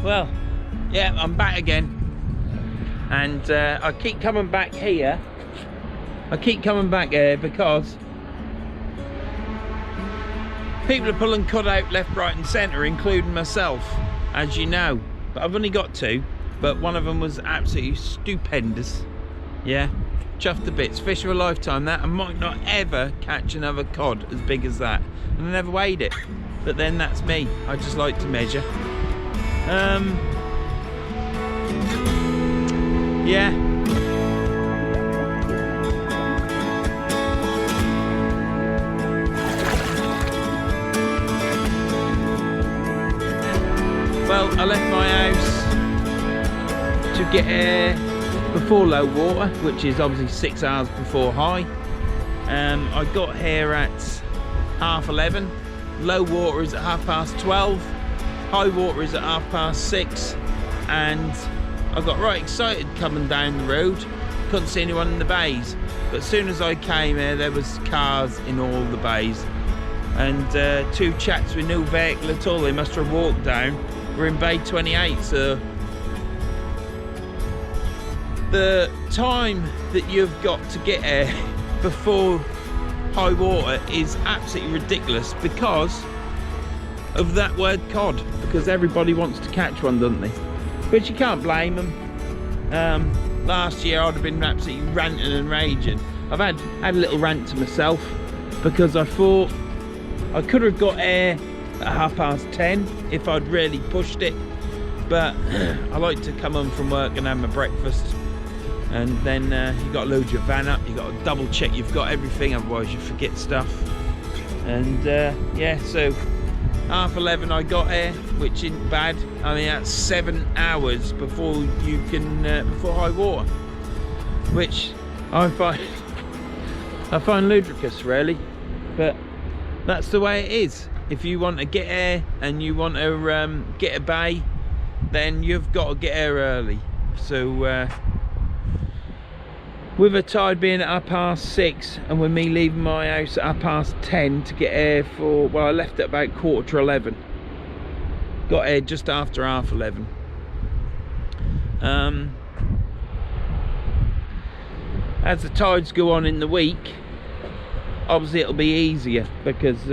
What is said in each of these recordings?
Well, yeah, I'm back again, and I keep coming back here. I keep coming back here because people are pulling cod out left, right and centre, including myself, as you know. But I've only got two, but one of them was absolutely stupendous. Yeah, chuffed to bits. Fish of a lifetime that. I might not ever catch another cod as big as that. And I never weighed it. But then that's me. I just like to measure. Yeah. Well, I left my house to get air before low water, which is obviously 6 hours before high. I got here at 11:30. Low water is at 12:30. High water is at 6:30. And I got right excited coming down the road. Couldn't see anyone in the bays. But as soon as I came here, there was cars in all the bays. And two chaps with no vehicle at all, they must have walked down. We're in bay 28, so the time that you've got to get here before high water is absolutely ridiculous because of that word cod, because everybody wants to catch one, doesn't they? Which you can't blame them. Last year I'd have been absolutely ranting and raging. I've had a little rant to myself because I thought I could have got here at 10:30 if I'd really pushed it, but I like to come home from work and have my breakfast, and then you got to load your van up, you got to double check you've got everything, otherwise you forget stuff. And yeah, so 11:30 I got here, which isn't bad. I mean, that's 7 hours before you can before high water, which I find ludicrous, really, but that's the way it is. If you want to get here and you want to get a bay, then you've got to get here early. So with the tide being at 6:30 and with me leaving my house at 10:30 to get here for, well, I left at about 11:15. Got here just after 11:30. As the tides go on in the week, obviously it'll be easier because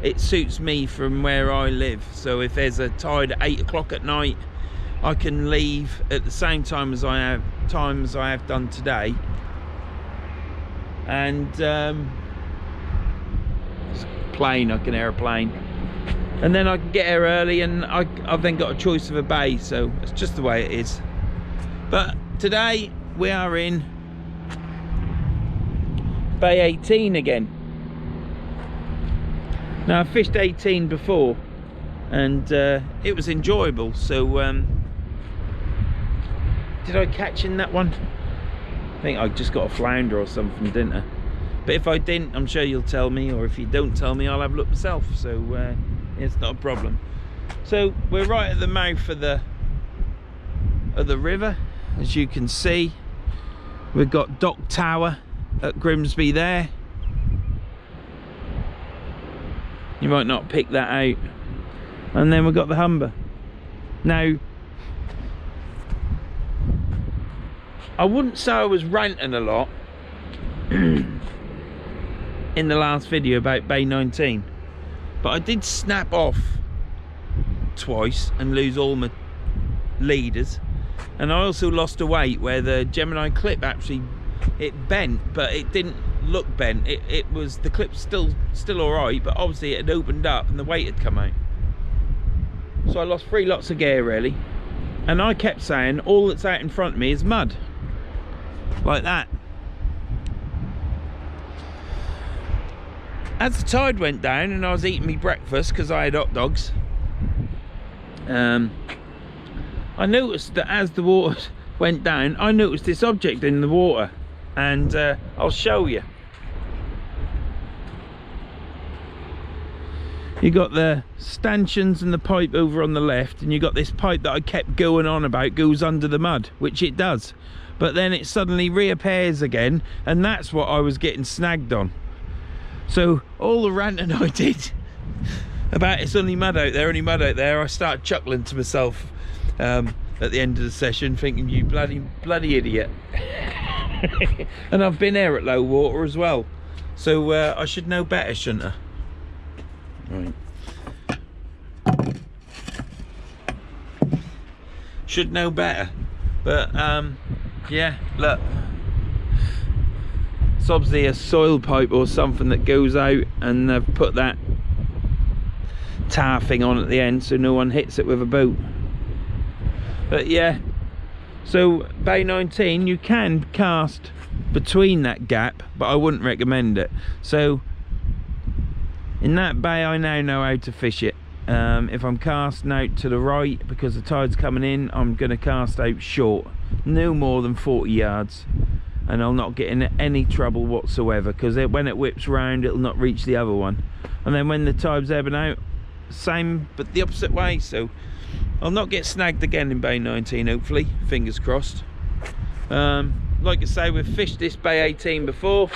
it suits me from where I live. So if there's a tide at 8 o'clock at night, I can leave at the same time as I have done today, and it's a plane, I can aeroplane, and then I can get here early, and I've then got a choice of a bay. So it's just the way it is. But today we are in bay 18 again. Now, I fished 18 before, and it was enjoyable. So did I catch in that one? I think I just got a flounder or something, didn't I? But if I didn't, I'm sure you'll tell me, or if you don't tell me, I'll have a look myself. So it's not a problem. So we're right at the mouth of the river, as you can see. We've got Dock Tower at Grimsby there. You might not pick that out. And then we've got the Humber. Now, I wouldn't say I was ranting a lot in the last video about bay 19, but I did snap off twice and lose all my leaders, and I also lost a weight where the Gemini clip actually, it bent, but it didn't look bent. It was, the clip's still all right, but obviously it had opened up and the weight had come out. So I lost 3 lots of gear, really. And I kept saying all that's out in front of me is mud, like that. As the tide went down and I was eating me breakfast because I had hot dogs, I noticed that as the water went down, I noticed this object in the water, and I'll show you. You got the stanchions and the pipe over on the left, and you got this pipe that I kept going on about goes under the mud, which it does, but then it suddenly reappears again, and that's what I was getting snagged on. So all the ranting I did about it's only mud out there, I started chuckling to myself. at the end of the session, thinking, you bloody idiot. And I've been there at low water as well, so I should know better, shouldn't I? Right. Should know better, but yeah, look, it's obviously a soil pipe or something that goes out, and they've put that tar thing on at the end so no one hits it with a boat. But yeah, so bay 19, you can cast between that gap, but I wouldn't recommend it. So in that bay I now know how to fish it. If I'm casting out to the right because the tide's coming in, I'm going to cast out short, no more than 40 yards, and I'll not get in any trouble whatsoever, because when it whips round it'll not reach the other one. And then when the tide's ebbing out, same but the opposite way, so I'll not get snagged again in bay 19, hopefully, fingers crossed. Like I say, we've fished this bay 18 before,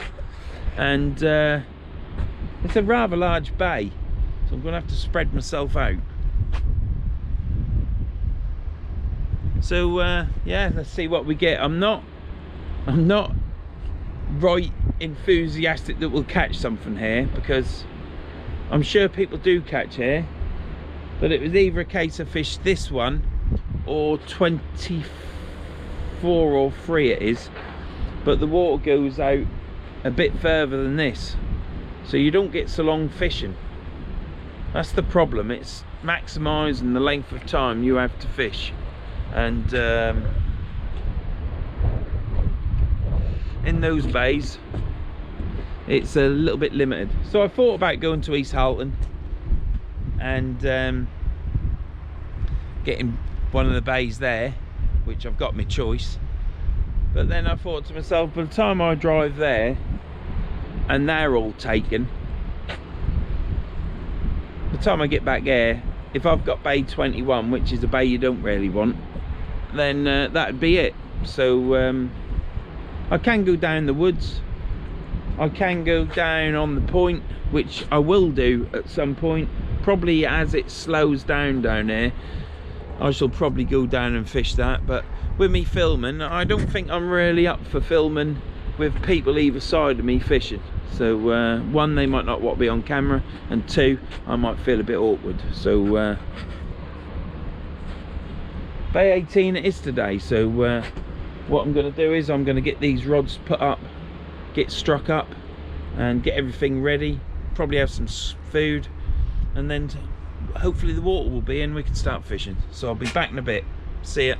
and it's a rather large bay, so I'm going to have to spread myself out. So yeah, let's see what we get. I'm not right enthusiastic that we'll catch something here, because I'm sure people do catch here, but it was either a case of fish this one or 24 or 3 it is, but the water goes out a bit further than this, so you don't get so long fishing. That's the problem. It's maximising the length of time you have to fish, and in those bays it's a little bit limited. So I thought about going to East Halton and getting one of the bays there, which I've got my choice, but then I thought to myself, by the time I drive there and they're all taken, by the time I get back there, if I've got bay 21, which is a bay you don't really want, then that'd be it. So I can go down the woods, I can go down on the point, which I will do at some point, probably as it slows down there. I shall probably go down and fish that. But with me filming, I don't think I'm really up for filming with people either side of me fishing. So one, they might not want to be on camera, and two, I might feel a bit awkward. So bay 18 it is today. So what I'm going to do is I'm going to get these rods put up, get struck up, and get everything ready, probably have some food, and then hopefully the water will be in, we can start fishing. So I'll be back in a bit. See ya.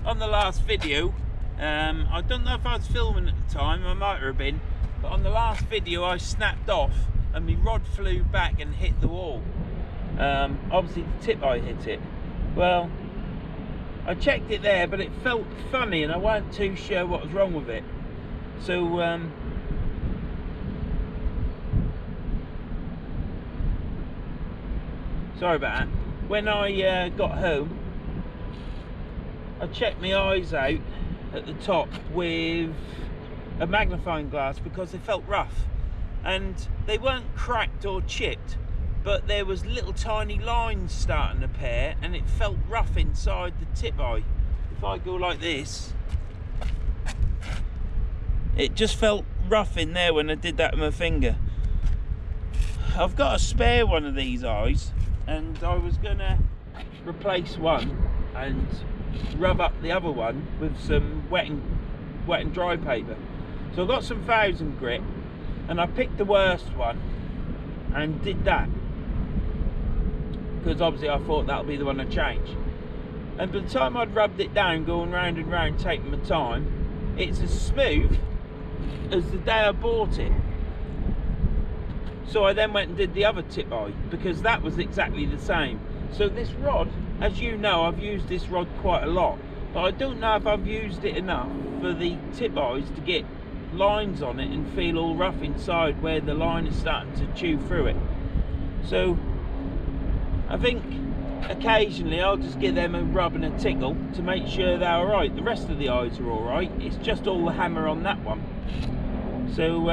On the last video, I don't know if I was filming at the time, I might have been, but on the last video I snapped off and my rod flew back and hit the wall. Obviously the tip eye hit it. Well, I checked it there, but it felt funny and I wasn't too sure what was wrong with it. So sorry about that. When I got home, I checked my eyes out at the top with a magnifying glass because they felt rough, and they weren't cracked or chipped, but there was little tiny lines starting to appear and it felt rough inside the tip eye. If I go like this, it just felt rough in there when I did that with my finger. I've got a spare one of these eyes and I was gonna replace one and rub up the other one with some wet and dry paper. So I got some 1000 grit and I picked the worst one and did that, because obviously I thought that'll be the one I change. And by the time I'd rubbed it down, going round and round, taking my time, it's as smooth as the day I bought it. So I then went and did the other tip eye because that was exactly the same. So this rod, as you know, I've used this rod quite a lot, but I don't know if I've used it enough for the tip eyes to get lines on it and feel all rough inside where the line is starting to chew through it. So I think occasionally I'll just give them a rub and a tickle to make sure they're alright. The rest of the eyes are alright, it's just all the hammer on that one. So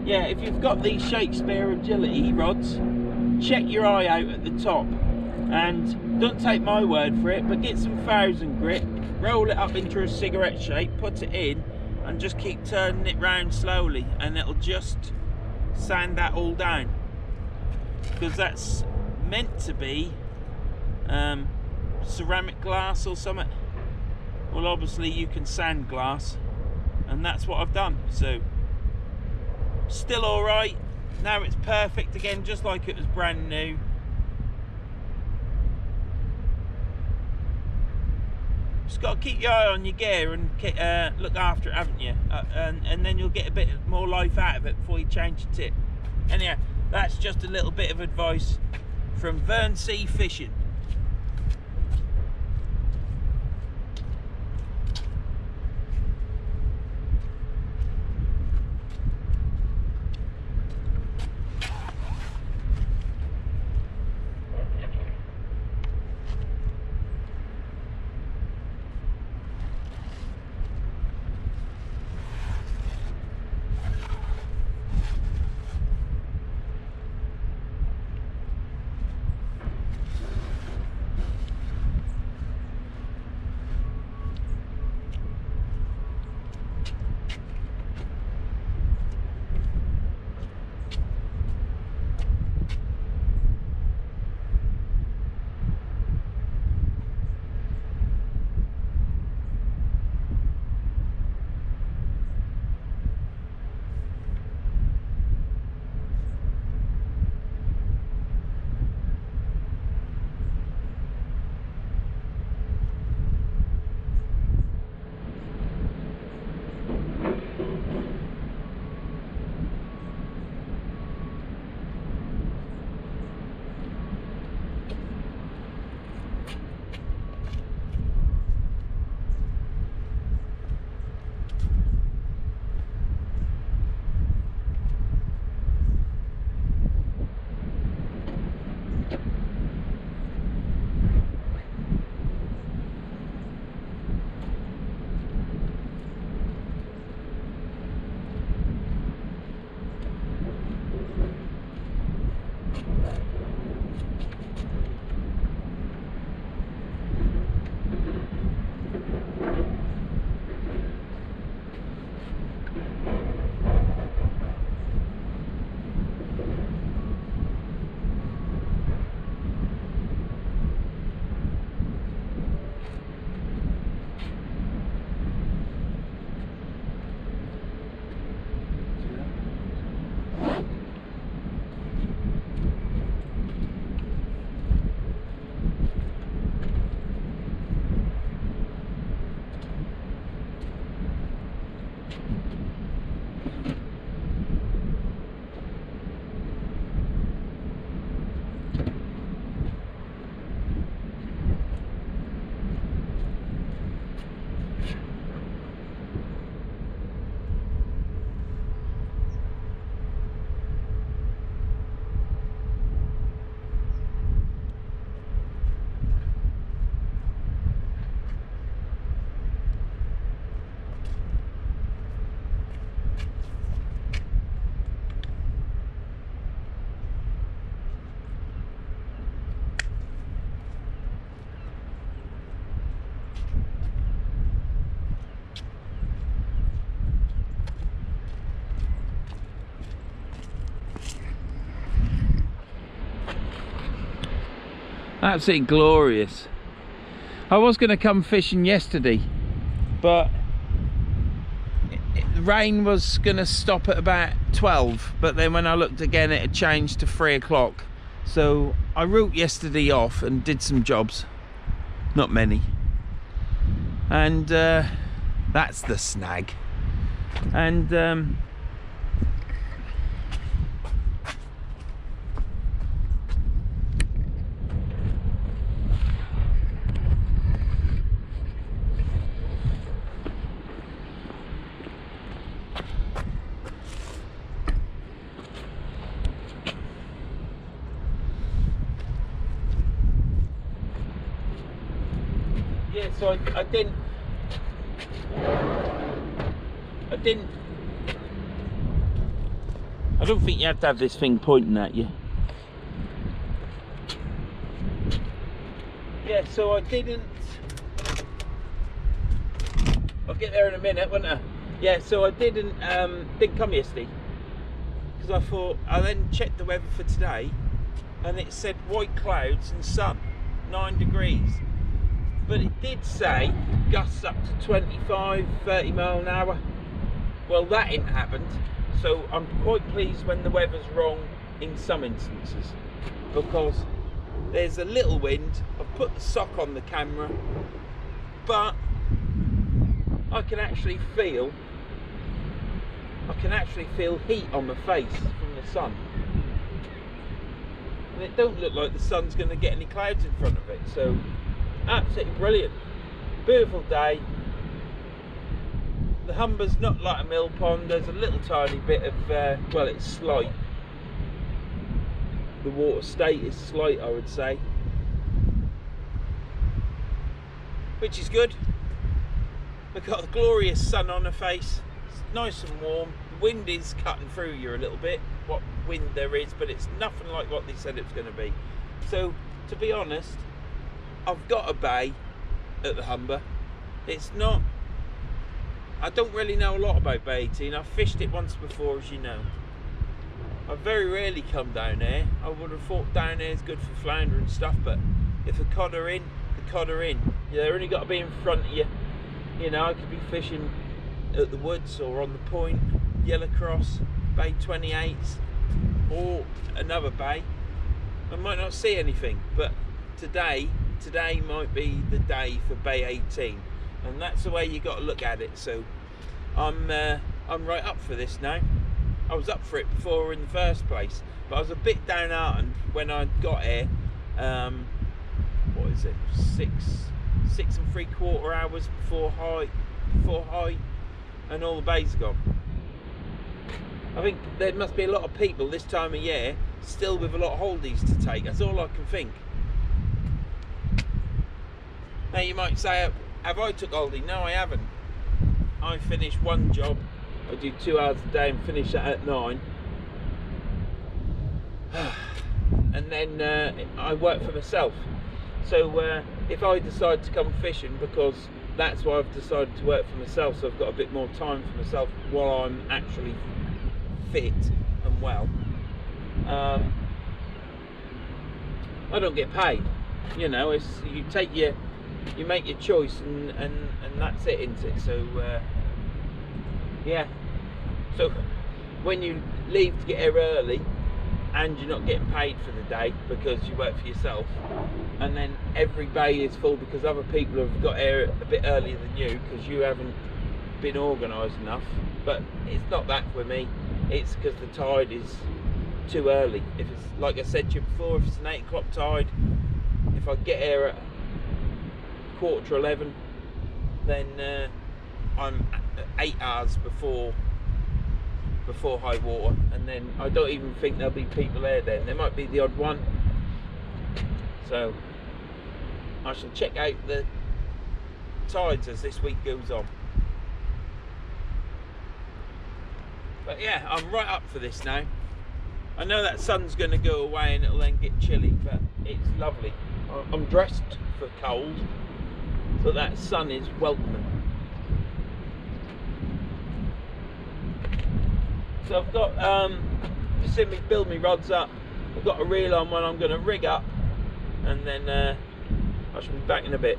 yeah, if you've got these Shakespeare agility rods, check your eye out at the top, and don't take my word for it, but get some 1000 grit, roll it up into a cigarette shape, put it in and just keep turning it round slowly, and it'll just sand that all down, because that's meant to be ceramic glass or something. Well, obviously you can sand glass, and that's what I've done. So still all right. Now it's perfect again, just like it was brand new. Just got to keep your eye on your gear and look after it, haven't you? And then you'll get a bit more life out of it before you change the tip. Anyhow, that's just a little bit of advice from Verns Fishing. Absolutely glorious. I was going to come fishing yesterday, but the rain was going to stop at about 12, but then when I looked again it had changed to 3 o'clock. So I wrote yesterday off and did some jobs, not many, and that's the snag. And yeah, so I didn't I don't think you have to have this thing pointing at you. Yeah, so I didn't, I'll get there in a minute, won't I? Yeah, so I didn't come yesterday because I thought, I then checked the weather for today and it said white clouds and sun, 9 degrees. But it did say gusts up to 25, 30 mile an hour. Well, that ain't happened. So I'm quite pleased when the weather's wrong in some instances, because there's a little wind. I've put the sock on the camera, but I can actually feel heat on my face from the sun. And it don't look like the sun's going to get any clouds in front of it. So absolutely brilliant. Beautiful day. The Humber's not like a mill pond. There's a little tiny bit of, well, it's slight. The water state is slight, I would say. Which is good. We've got a glorious sun on the face. It's nice and warm. The wind is cutting through you a little bit, what wind there is, but it's nothing like what they said it was going to be. So, to be honest, I've got a bay at the Humber. It's not, I don't really know a lot about Bay 18. I've fished it once before, as you know. I very rarely come down here. I would have thought down here is good for flounder and stuff, but if a cod are in, the cod are in. They're only got to be in front of you. You know, I could be fishing at the woods or on the point, Yellow Cross, Bay 28s, or another bay. I might not see anything, but today might be the day for Bay 18, and that's the way you got to look at it. So I'm right up for this now. I was up for it before in the first place, but I was a bit downhearted when I got here. What is it? 6 3/4 hours before high, and all the bays are gone. I think there must be a lot of people this time of year still with a lot of holdies to take. That's all I can think. Now you might say, have I took holdie? No, I haven't. I finish one job. I do 2 hours a day and finish that at 9. And then I work for myself. So if I decide to come fishing, because that's why I've decided to work for myself, so I've got a bit more time for myself while I'm actually fit and well, I don't get paid. You know, it's you make your choice, and that's it, isn't it? So yeah, so when you leave to get here early and you're not getting paid for the day because you work for yourself, and then every bay is full because other people have got here a bit earlier than you because you haven't been organised enough. But it's not that with me, it's because the tide is too early. If it's, like I said to you before, if it's an 8 o'clock tide, if I get here at 11:15, then I'm 8 hours before high water, and then I don't even think there'll be people there then. There might be the odd one. So I shall check out the tides as this week goes on. But yeah, I'm right up for this now. I know that sun's going to go away and it'll then get chilly, but it's lovely. I'm dressed for cold, but that sun is welcoming. So I've got, you see me build my rods up. I've got a reel on one I'm going to rig up and then I shall be back in a bit.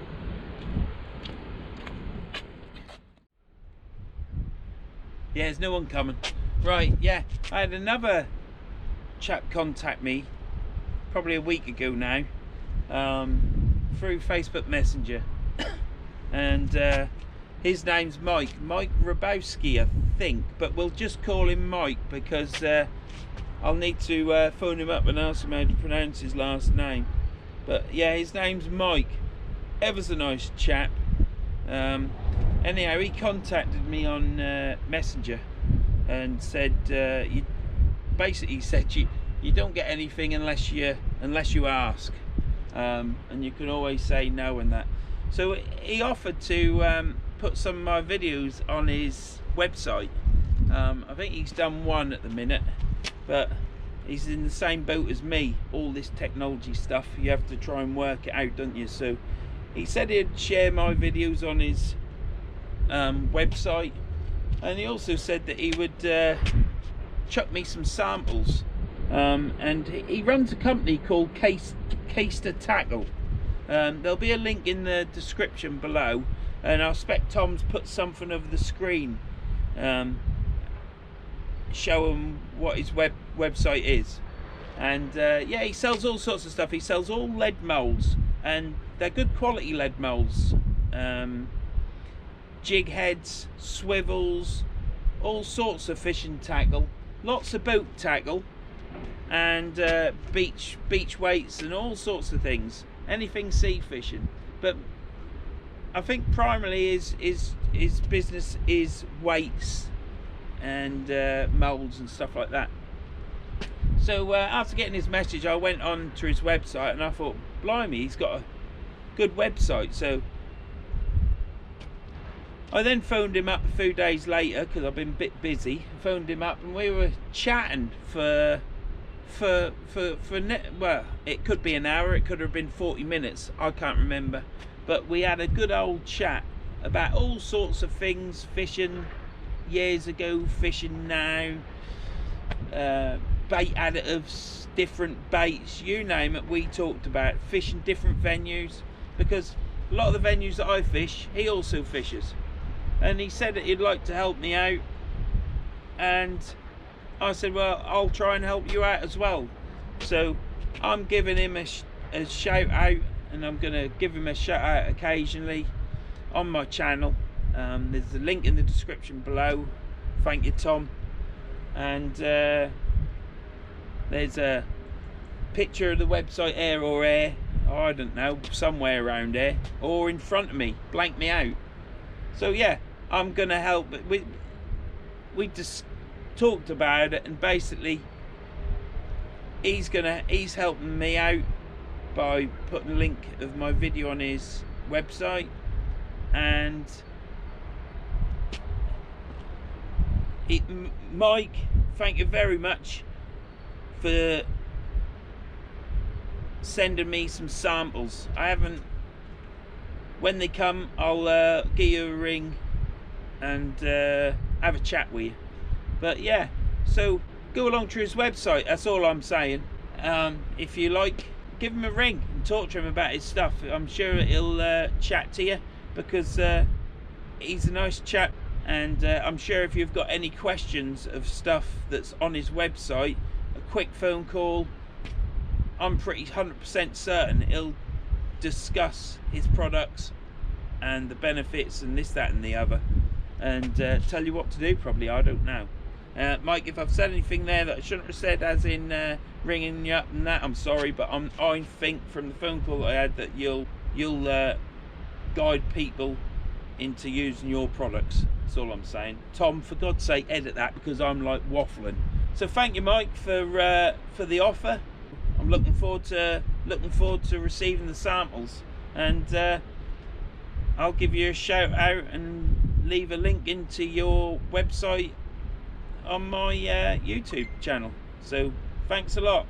Yeah, there's no one coming. Right, yeah, I had another chap contact me probably a week ago now, through Facebook Messenger. And his name's Mike Rabowski, I think, but we'll just call him Mike because I'll need to phone him up and ask him how to pronounce his last name. But yeah, his name's Mike. Ever so nice chap. Anyhow, he contacted me on Messenger and said, basically said you don't get anything unless you ask, and you can always say no and that. So he offered to put some of my videos on his website. I think he's done one at the minute, but he's in the same boat as me. All this technology stuff, you have to try and work it out, don't you? So he said he'd share my videos on his website, and he also said that he would chuck me some samples. And he runs a company called Case to Tackle. There'll be a link in the description below, and I expect Tom's put something over the screen, show him what his website is. And yeah, he sells all sorts of stuff. He sells all lead molds, and they're good quality lead molds. Jig heads, swivels, all sorts of fishing tackle, lots of boat tackle, and beach weights and all sorts of things, anything sea fishing. But I think primarily his business is weights and molds and stuff like that. So after getting his message, I went on to his website and I thought, blimey, he's got a good website. So I then phoned him up a few days later because I've been a bit busy. Phoned him up and we were chatting for well, it could be an hour, it could have been 40 minutes, I can't remember, but we had a good old chat about all sorts of things, fishing years ago, fishing now, bait additives, different baits, you name it. We talked about fishing different venues, because a lot of the venues that I fish, he also fishes, and he said that he'd like to help me out, and I said, well, I'll try and help you out as well. So I'm giving him a shout out, and I'm going to give him a shout out occasionally on my channel. There's a link in the description below. Thank you, Tom. And there's a picture of the website Air, I don't know, somewhere around there, or in front of me, blank me out. So yeah, I'm going to help. We just talked about it, and basically he's helping me out by putting a link of my video on his website. And Mike, thank you very much for sending me some samples. I haven't, when they come, I'll give you a ring and have a chat with you. But yeah, so go along to his website, that's all I'm saying. If you like, give him a ring and talk to him about his stuff. I'm sure he'll chat to you, because he's a nice chap. And I'm sure if you've got any questions of stuff that's on his website, a quick phone call, I'm pretty 100% certain he'll discuss his products and the benefits and this, that and the other, and tell you what to do probably, I don't know. Mike, if I've said anything there that I shouldn't have said, as in ringing you up and that, I'm sorry, but I think from the phone call that I had that you'll guide people into using your products. That's all I'm saying. Tom, for God's sake, edit that, because I'm like waffling. So thank you, Mike, for the offer. I'm looking forward to receiving the samples, and I'll give you a shout out and leave a link into your website on my YouTube channel. So thanks a lot.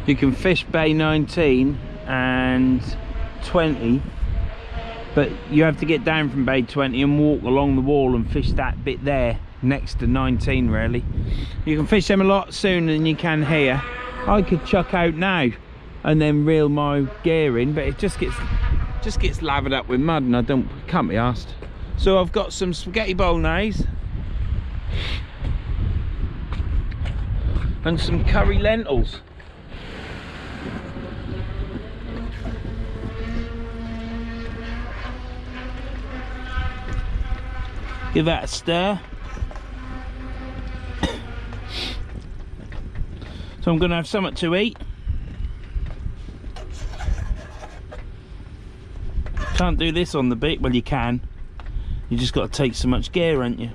You can fish bay 19 and 20 but you have to get down from bay 20 and walk along the wall and fish that bit there next to 19 really. You can fish them a lot sooner than you can here. I could chuck out now and then reel my gear in, but it just gets lathered up with mud and I can't be arsed. So I've got some spaghetti bolognese and some curry lentils. Give that a stir. So I'm going to have something to eat. Can't do this on the beach. Well, you can. You just got to take so much gear, ain't you?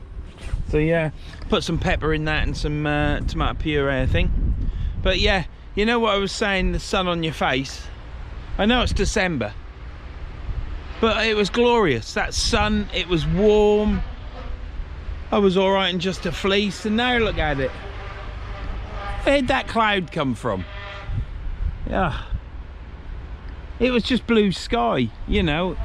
So yeah, put some pepper in that and some tomato puree, I think. But yeah, you know what I was saying, the sun on your face. I know it's December, but it was glorious. That sun, it was warm. I was all right in just a fleece, and now look at it. Where'd that cloud come from? Yeah, it was just blue sky, you know.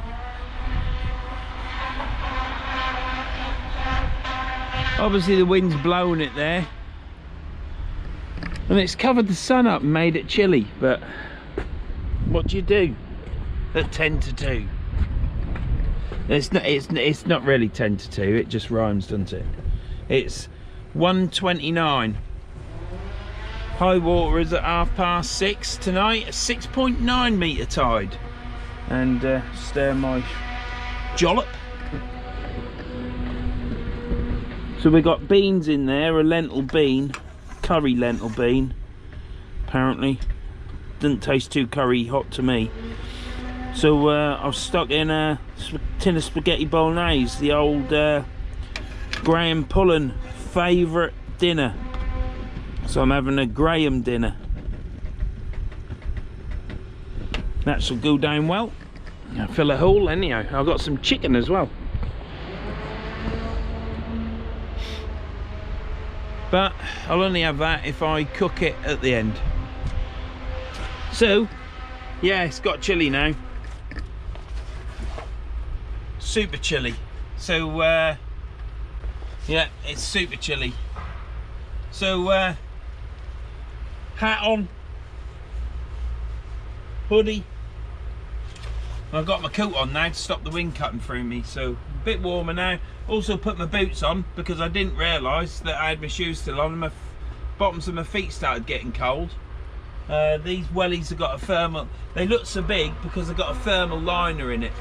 Obviously the wind's blowing it there, and it's covered the sun up and made it chilly, but what do you do at 10 to 2? It's not really 10 to 2, it just rhymes, doesn't it? It's 1:29. High water is at 6:30 tonight, a 6.9 metre tide. And stir my jollop. So we got beans in there, a lentil bean, curry lentil bean. Apparently, didn't taste too curry hot to me. So I've stuck in a tin of spaghetti bolognese, the old Graham Pullen favourite dinner. So I'm having a Graham dinner. That shall go down well. I'll fill a hole anyhow. I've got some chicken as well. But I'll only have that if I cook it at the end. So, yeah, it's got chilly now. Super chilly. So, yeah, it's super chilly. So, hat on, hoodie. I've got my coat on now to stop the wind cutting through me, so a bit warmer now. Also put my boots on because I didn't realise that I had my shoes still on and my bottoms of my feet started getting cold. These wellies have got a thermal, they look so big because they've got a thermal liner in it,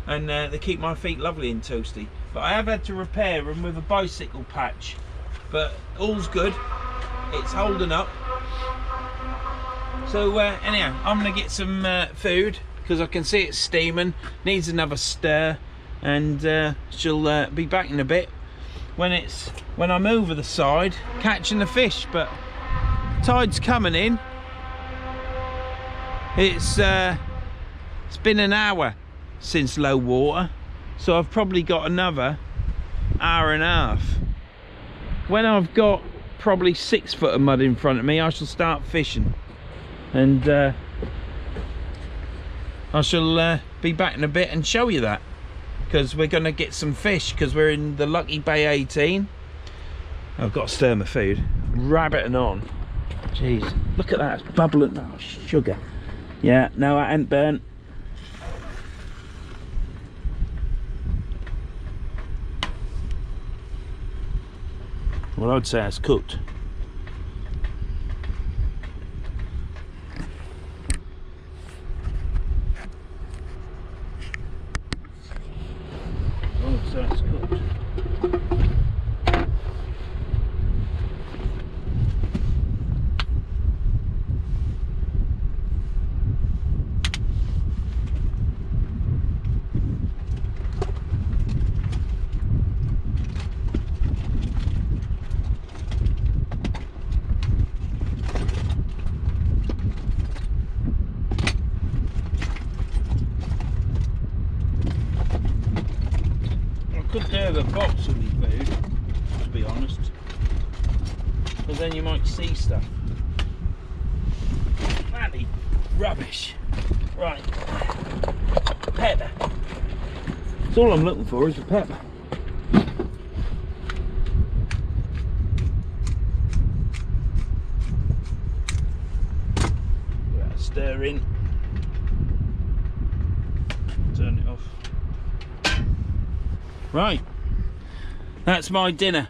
and they keep my feet lovely and toasty. But I have had to repair them with a bicycle patch, but all's good, it's holding up. So anyhow, I'm gonna get some food because I can see it's steaming, needs another stir, and she'll be back in a bit when I'm over the side catching the fish. But tide's coming in. It's been an hour since low water, so I've probably got another hour and a half. When I've got probably 6 foot of mud in front of me, I shall start fishing, and I shall be back in a bit and show you that, because we're going to get some fish because we're in the Lucky Bay 18. I've got to stir my food, rabbiting on. Jeez, look at that, it's bubbling. Oh, sugar. Yeah, no, I ain't burnt. Well, I'd say it's cooked. Oh, so it's cooked. Could do with a box of me food, to be honest, because then you might see stuff. Bloody rubbish. Right, pepper. That's all I'm looking for is a pep. Stir in. Turn it off. Right, that's my dinner.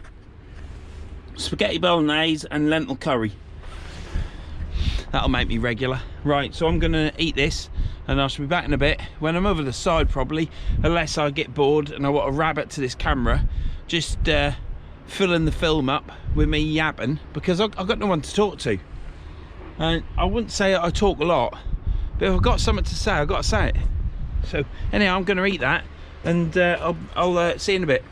Spaghetti bolognese and lentil curry. That'll make me regular. Right, so I'm gonna eat this and I shall be back in a bit when I'm over the side probably, unless I get bored and I want a rabbit to this camera, just filling the film up with me yapping, because I've got no one to talk to. And I wouldn't say I talk a lot, but if I've got something to say, I've got to say it. So anyhow, I'm gonna eat that and I'll see you in a bit.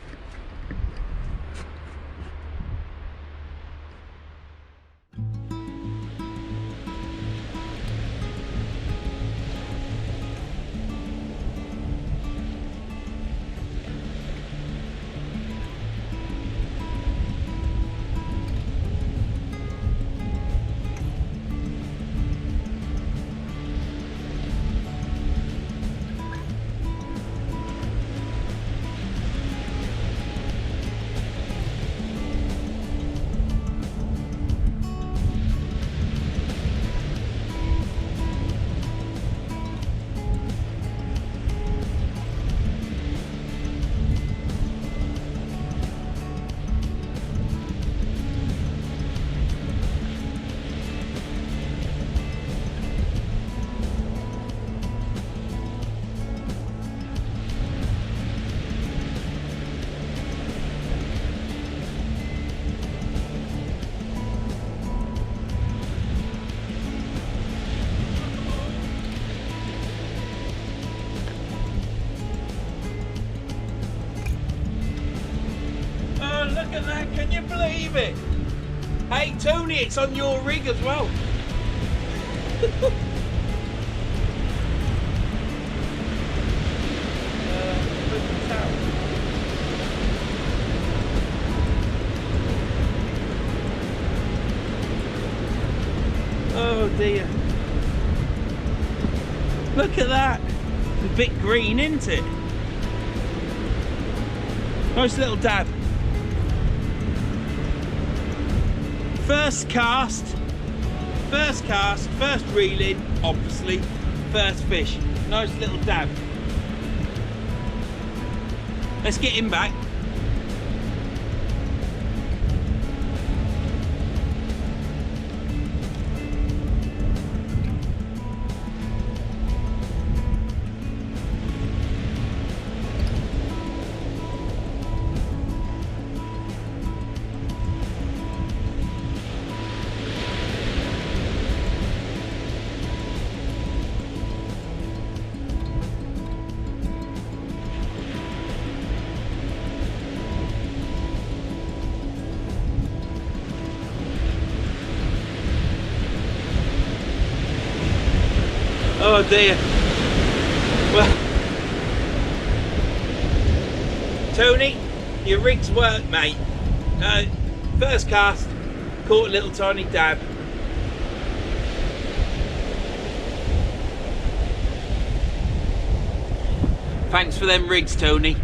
Look at that, can you believe it? Hey Tony, it's on your rig as well. Oh dear. Look at that. It's a bit green, isn't it? Nice little dab. First cast, first reeling, obviously, first fish. Nice little dab. Let's get him back. Oh dear. Well, Tony, your rig's worked, mate. First cast, caught a little tiny dab. Thanks for them rigs, Tony.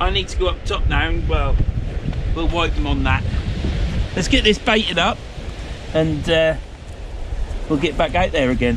I need to go up top now and, well, we'll wipe them on that. Let's get this baited up and we'll get back out there again.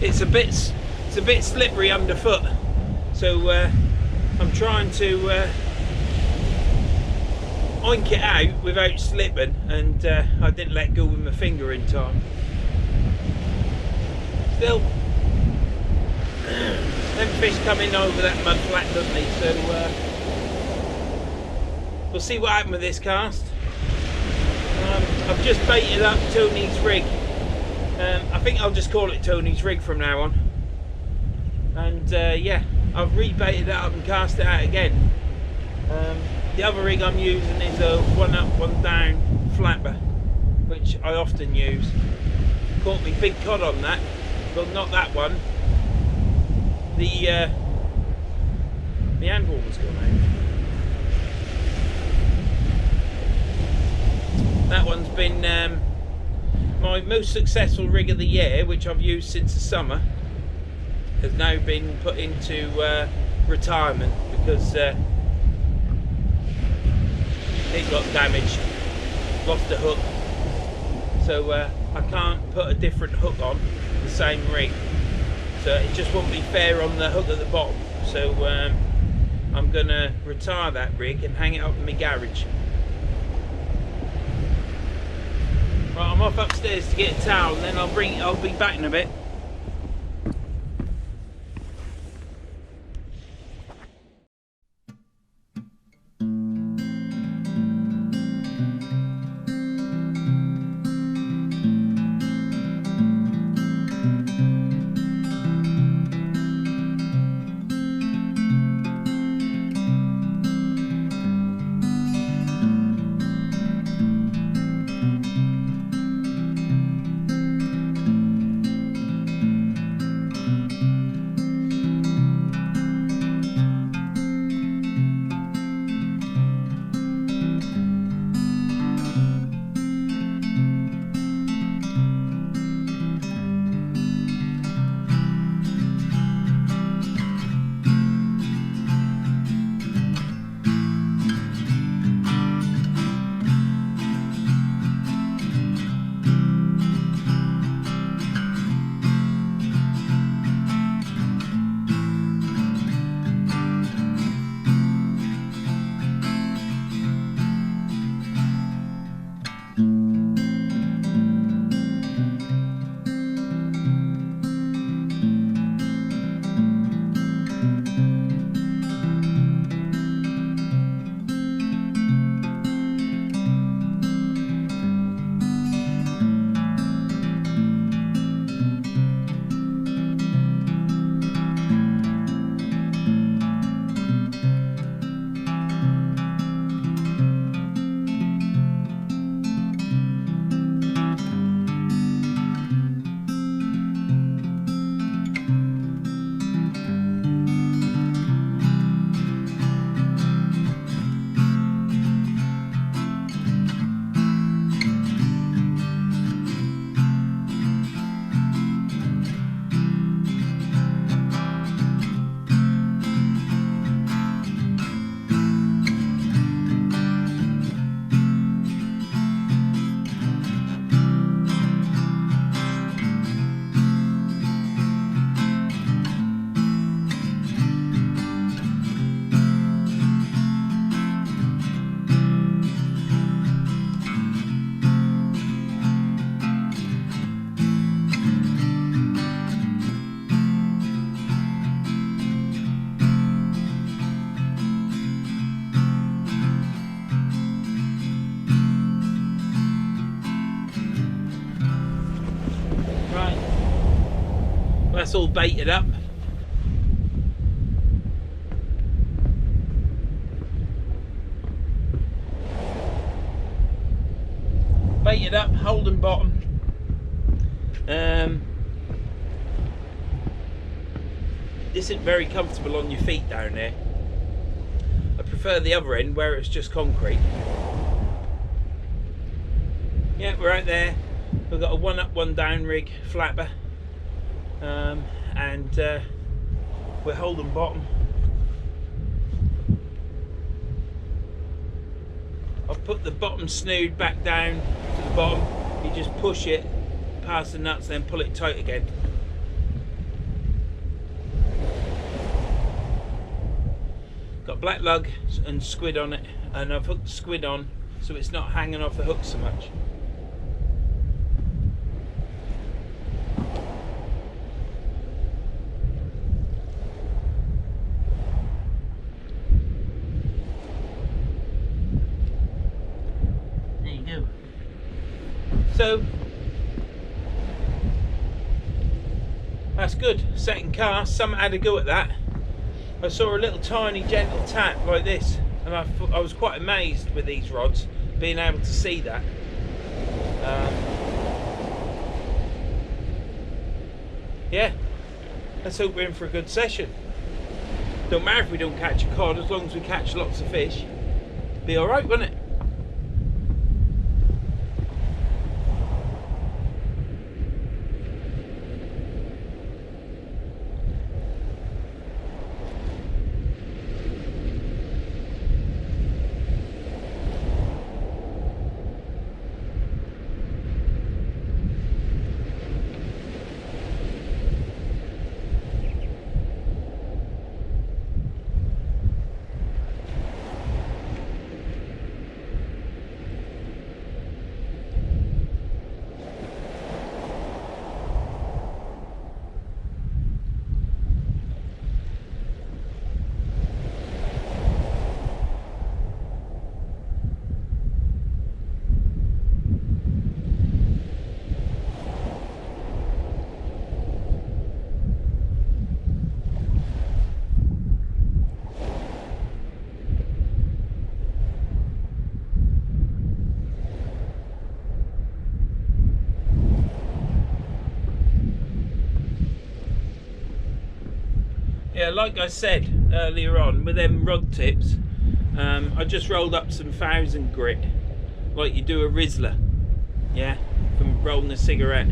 it's a bit slippery underfoot, so I'm trying to oink it out without slipping, and I didn't let go with my finger in time. Still, them fish come in over that mud flat, don't they? So we'll see what happens with this cast. I've just baited up Tony's rig. I think I'll just call it Tony's rig from now on. And yeah, I've rebaited it up and cast it out again. The other rig I'm using is a one up, one down flapper, which I often use. Caught me big cod on that. Well, not that one. The handle was gone out. That one's been my most successful rig of the year, which I've used since the summer, has now been put into retirement because it got damaged, lost a hook, so I can't put a different hook on the same rig, so it just won't be fair on the hook at the bottom. So I'm gonna retire that rig and hang it up in my garage. Right, I'm off upstairs to get a towel, and then I'll be back in a bit. That's all baited up. Baited up, holding bottom. This isn't very comfortable on your feet down there. I prefer the other end where it's just concrete. Yeah, we're out there. We've got a one up, one down rig flapper. And we're holding bottom. I've put the bottom snood back down to the bottom. You just push it past the nuts, then pull it tight again. Got black lug and squid on it, and I've hooked the squid on so it's not hanging off the hook so much. There you go. So that's good. Second cast, someone had a go at that. I saw a little tiny gentle tap like this, and I was quite amazed with these rods being able to see that. Yeah, let's hope we're in for a good session. Don't matter if we don't catch a cod, as long as we catch lots of fish. Be alright, won't it? Yeah, like I said earlier on, with them rod tips, I just rolled up some 1000 grit, like you do a Rizzler, yeah, from rolling a cigarette,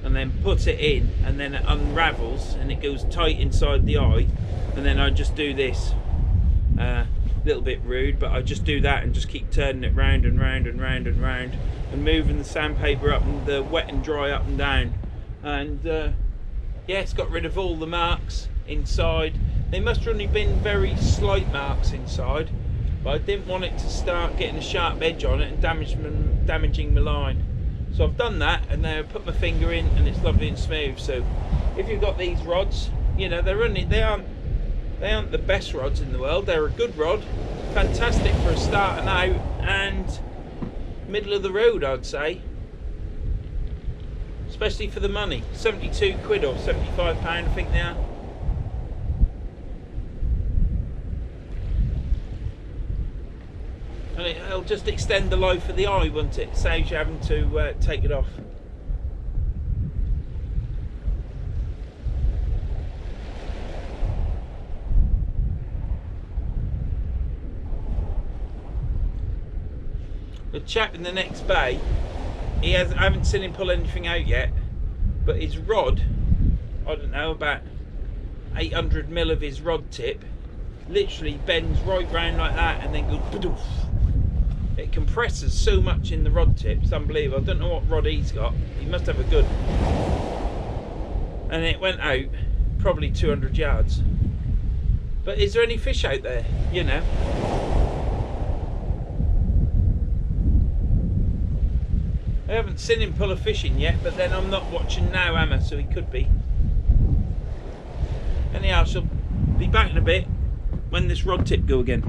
and then put it in, and then it unravels, and it goes tight inside the eye, and then I just do this, a little bit rude, but I just do that and just keep turning it round and round and round and round, and moving the sandpaper up and the wet and dry up and down, and yeah, it's got rid of all the marks inside. They must have only been very slight marks inside, but I didn't want it to start getting a sharp edge on it and damaging my line. So I've done that, and now I put my finger in and it's lovely and smooth. So if you've got these rods, you know, they aren't the best rods in the world. They're a good rod, fantastic for a starting out and middle of the road, I'd say. Especially for the money. 72 quid or 75 pound, I think they are. And it'll just extend the life of the eye, won't it? Saves you having to take it off. The chap in the next bay, I haven't seen him pull anything out yet, but his rod, I don't know, about 800 mil of his rod tip, literally bends right round like that and then goes badoof. It compresses so much in the rod tip, it's unbelievable. I don't know what rod he's got, he must have a good. And it went out probably 200 yards. But is there any fish out there, you know? I haven't seen him pull a fish in yet, but then I'm not watching now, am I? So he could be. Anyhow, I shall be back in a bit when this rod tip go again.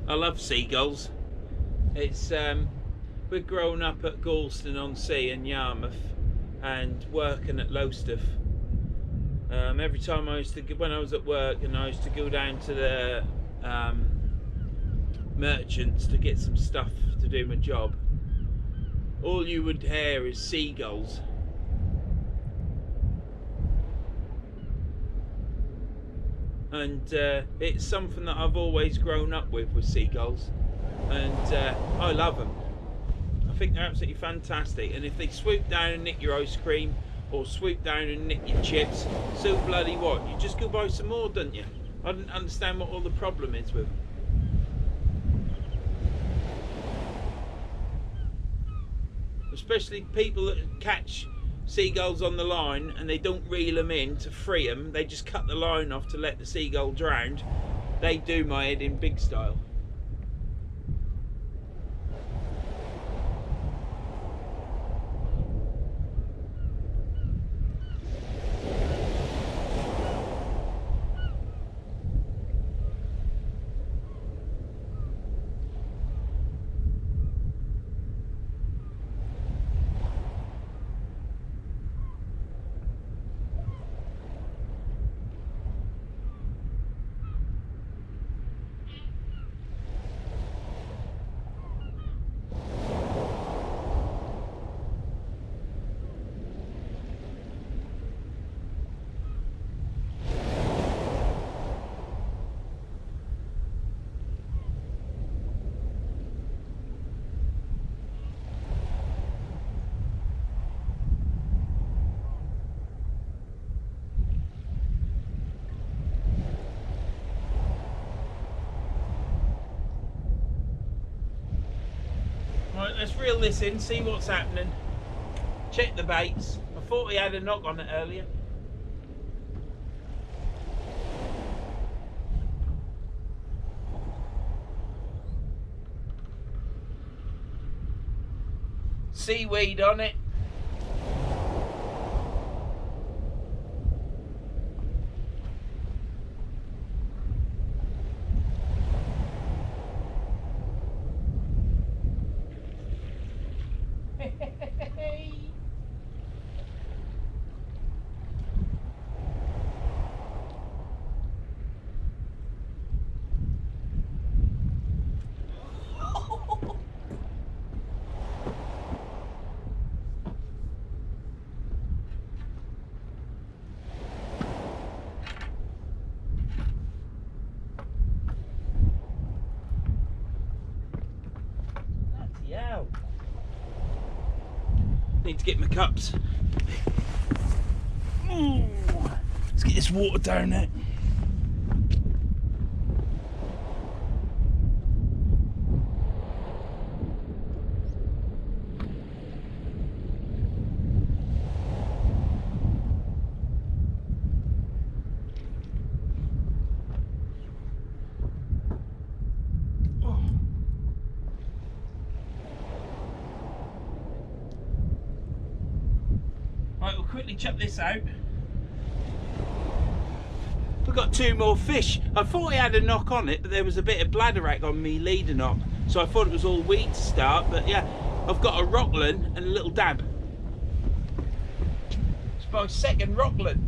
I love seagulls. It's we're growing up at Galston-on-Sea in Yarmouth and working at Lowestoft. Every time when I was at work and I used to go down to the merchants to get some stuff to do my job, all you would hear is seagulls. And it's something that I've always grown up with seagulls, and I love them. I think they're absolutely fantastic, and if they swoop down and nick your ice cream or swoop down and nick your chips, so bloody what, you just go buy some more, don't you? I don't understand what all the problem is with them. especially people that catch seagulls on the line and they don't reel them in to free them, they just cut the line off to let the seagull drown. They do my head in big style. Right, let's reel this in, see what's happening. Check the baits. I thought he had a knock on it earlier. Seaweed on it. Need to get my cups. Ooh, let's get this water down there. Right, we'll quickly chuck this out. We've got 2 more fish. I thought I had a knock on it, but there was a bit of bladderwrack on me leader knock, so I thought it was all weed to start, but yeah, I've got a rockland and a little dab. It's my second rockland.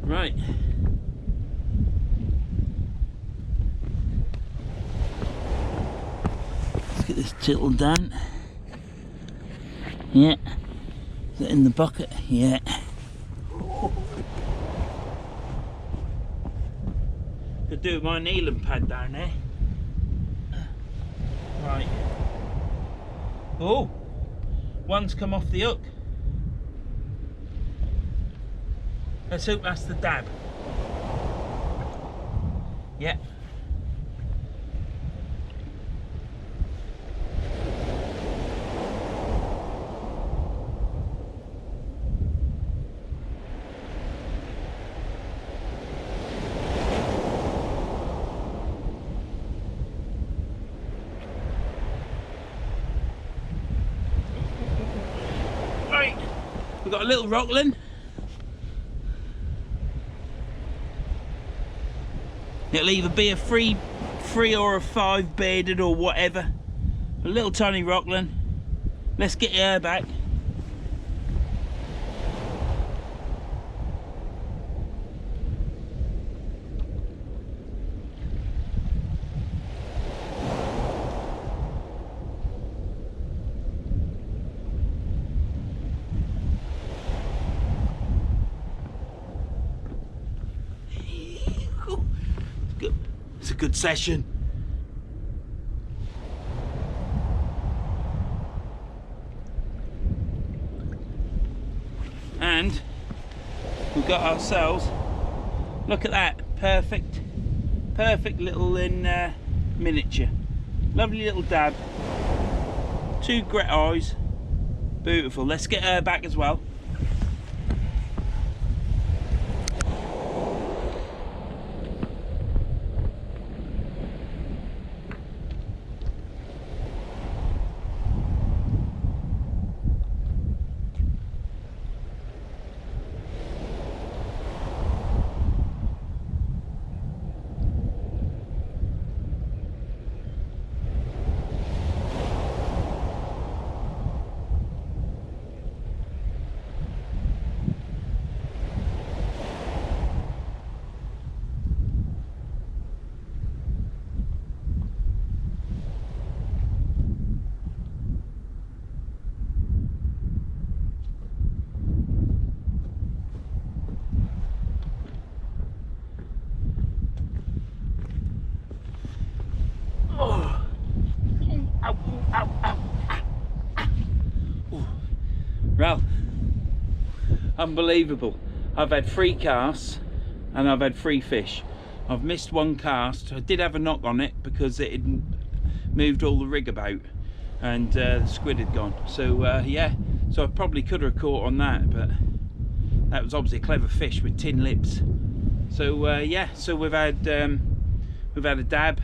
Right. Let's get this tilted down. Yeah. Is it in the bucket? Yeah. Could do my kneeling pad down there. Right. Oh, one's come off the hook. Let's hope that's the dab. Yeah. Right, we've got a little rockland. It'll either be a three or a 5 bearded or whatever. A little tiny rockland. Let's get her back. It's a good session. And we've got ourselves, look at that, perfect little in miniature. Lovely little dab. 2 great eyes. Beautiful. Let's get her back as well. Well, unbelievable. I've had 3 casts and I've had 3 fish. I've missed 1 cast. I did have a knock on it because it had moved all the rig about and the squid had gone. So yeah, so I probably could have caught on that, but that was obviously a clever fish with tin lips. So yeah, so we've had a dab,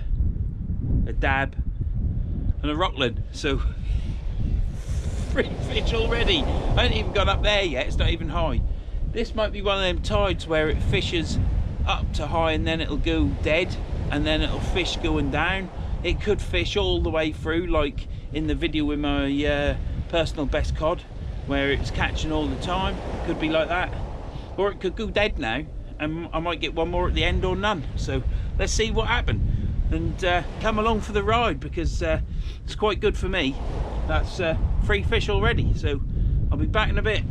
and a rockland. So 3 fish already. I haven't even got up there yet, it's not even high. This might be one of them tides where it fishes up to high and then it'll go dead and then it'll fish going down. It could fish all the way through, like in the video with my personal best cod where it's catching all the time. It could be like that, or it could go dead now and I might get one more at the end or none. So let's see what happens, and come along for the ride because it's quite good for me. That's 3 fish already, so I'll be back in a bit.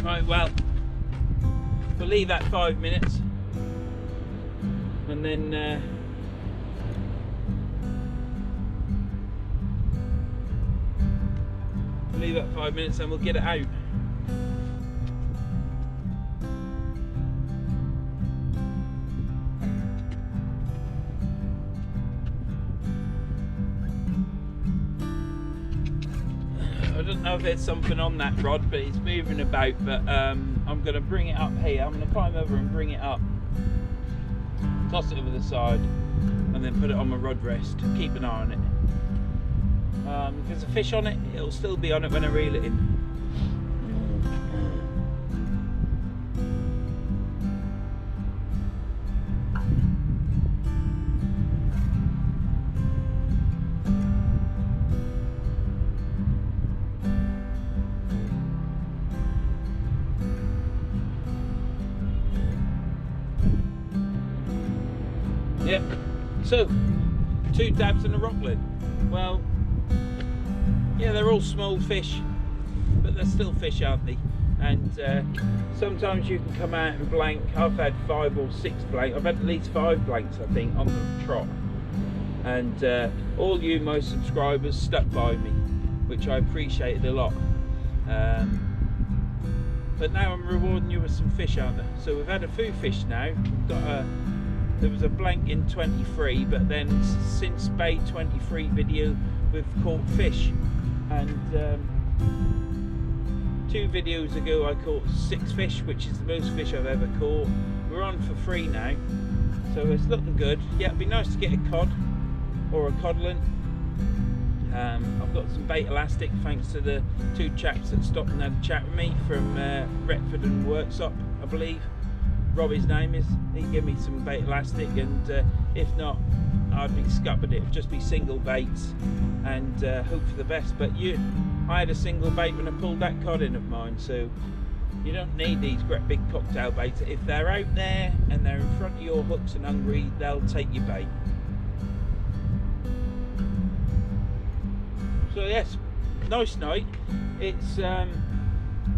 Right, well, we'll leave that 5 minutes and then leave that 5 minutes and we'll get it out. I don't know if there's something on that rod, but it's moving about, but I'm going to bring it up here. I'm going to climb over and bring it up, toss it over the side, and then put it on my rod rest. Keep an eye on it. If there's a fish on it, it'll still be on it when I reel it in. Yep, so 2 dabs and a rockland. Well, yeah, they're all small fish, but they're still fish, aren't they? And sometimes you can come out and blank. I've had 5 or 6 blank. I've had at least 5 blanks, I think, on the trot. And all you, my subscribers, stuck by me, which I appreciated a lot. But now I'm rewarding you with some fish, aren't I? So we've had a few fish now. We've got there was a blank in 23, but then since Bay 23 video we've caught fish, and 2 videos ago I caught 6 fish, which is the most fish I've ever caught. We're on for 3 now, so it's looking good. Yeah, it'd be nice to get a cod or a codlin. I've got some bait elastic thanks to the 2 chaps that stopped and had a chat with me from Retford and Worksop, I believe. Robbie's name is. He gave me some bait elastic, and if not, I'd be scuppered. It would just be single baits and hope for the best. But I had a single bait when I pulled that cod in of mine, so you don't need these great big cocktail baits. If they're out there and they're in front of your hooks and hungry, they'll take your bait. So yes, nice night. It's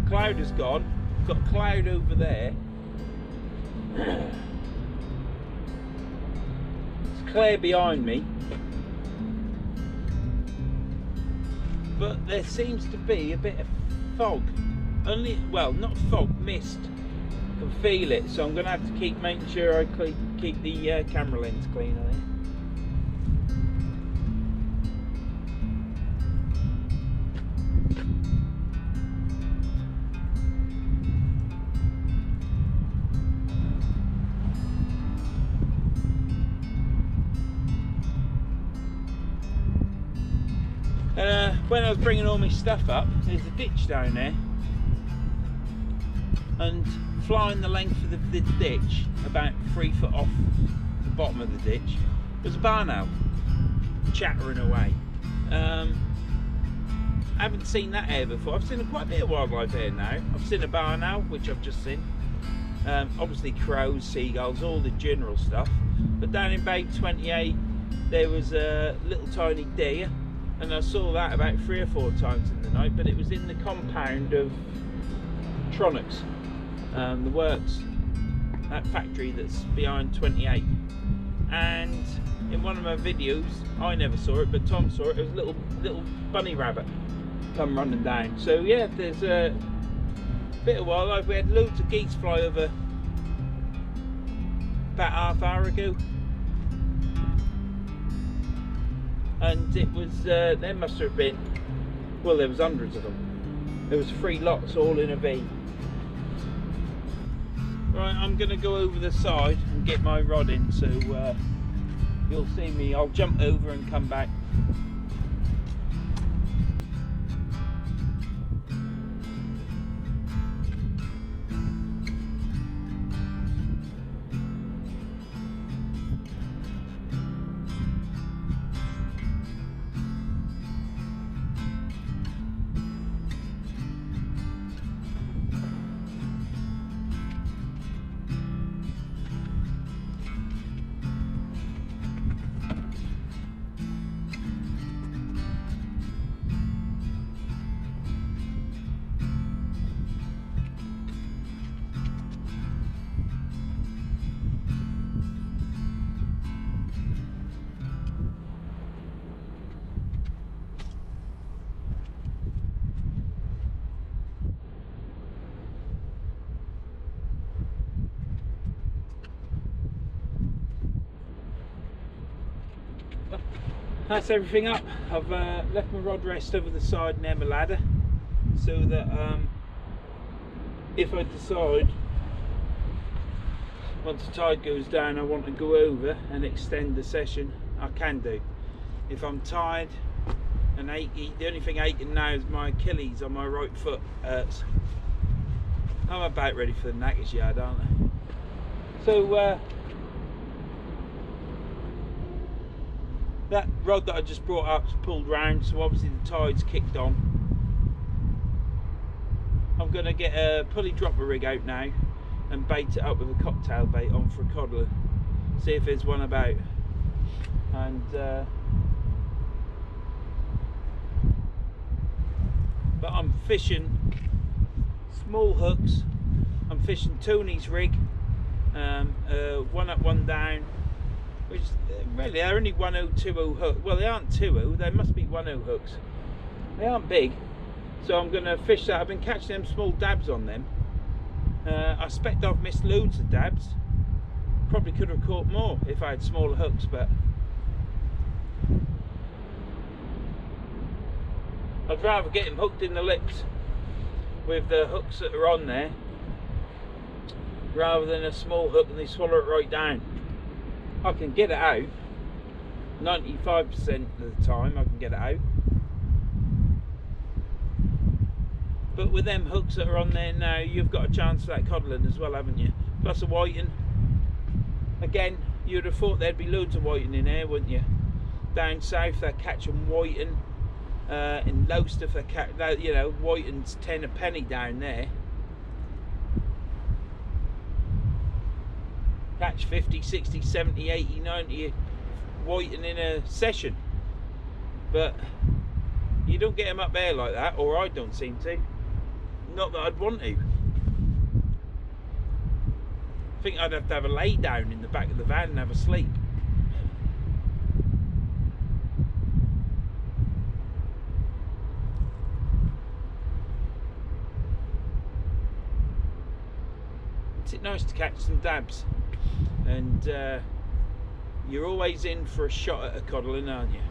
cloud has gone. Got a cloud over there. It's clear behind me, but there seems to be a bit of fog. Well, not fog, mist. I can feel it, so I'm going to have to keep making sure I keep the camera lens clean, I think. When I was bringing all my stuff up, there's a ditch down there, and flying the length of the ditch, about 3 foot off the bottom of the ditch, was a barn owl chattering away. I haven't seen that here before. I've seen quite a bit of wildlife here now. I've seen a barn owl, which I've just seen. Obviously crows, seagulls, all the general stuff. But down in Bay 28, there was a little tiny deer. And I saw that about 3 or 4 times in the night, but it was in the compound of Tronics, the works, that factory that's behind 28. And in one of my videos, I never saw it, but Tom saw it. It was a little bunny rabbit come running down. So yeah, there's a bit of wildlife. We had loads of geese fly over about half hour ago. And it was, there must have been, well, there was hundreds of them. There was 3 lots all in a V. Right, I'm going to go over the side and get my rod in, so you'll see me. I'll jump over and come back. That's everything up. I've left my rod rest over the side near my ladder, so that if I decide once the tide goes down I want to go over and extend the session, I can do. If I'm tired and achy, the only thing aching now is my Achilles on my right foot hurts. I'm about ready for the knackers yard, aren't I? So that rod that I just brought up's pulled round, so obviously the tide's kicked on. I'm going to get a pulley dropper rig out now and bait it up with a cocktail bait on for a codler. See if there's one about. And but I'm fishing small hooks. I'm fishing Tony's rig, one up, one down. Which really they're only 1020 hook. Well, they aren't 20, they must be 10 hooks. They aren't big, so I'm going to fish that. I've been catching them small dabs on them, I suspect I've missed loads of dabs. Probably could have caught more if I had smaller hooks, but I'd rather get him hooked in the lips with the hooks that are on there rather than a small hook and they swallow it right down. I can get it out 95% of the time. I can get it out, but with them hooks that are on there now, you've got a chance for that codling as well, haven't you? Plus a whiting. Again, you'd have thought there'd be loads of whiting in there, wouldn't you? Down south they're catching whiting. In Lowestoft they catch, you know, whiting's 10 a penny down there. Catch 50, 60, 70, 80, 90 whiting in a session. But you don't get them up there like that, or I don't seem to. Not that I'd want to. I think I'd have to have a lay down in the back of the van and have a sleep. It's nice to catch some dabs, and you're always in for a shot at a codling, aren't you?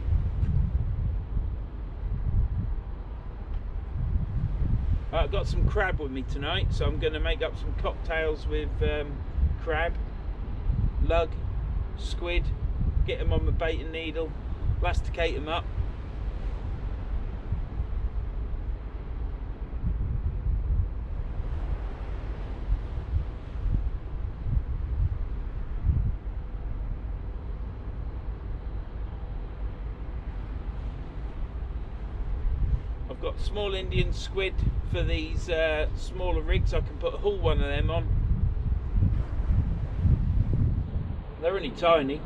I've got some crab with me tonight, so I'm going to make up some cocktails with crab, lug, squid, get them on my baiting needle, elasticate them up. I've got small Indian squid for these smaller rigs. I can put a whole one of them on. They're only tiny.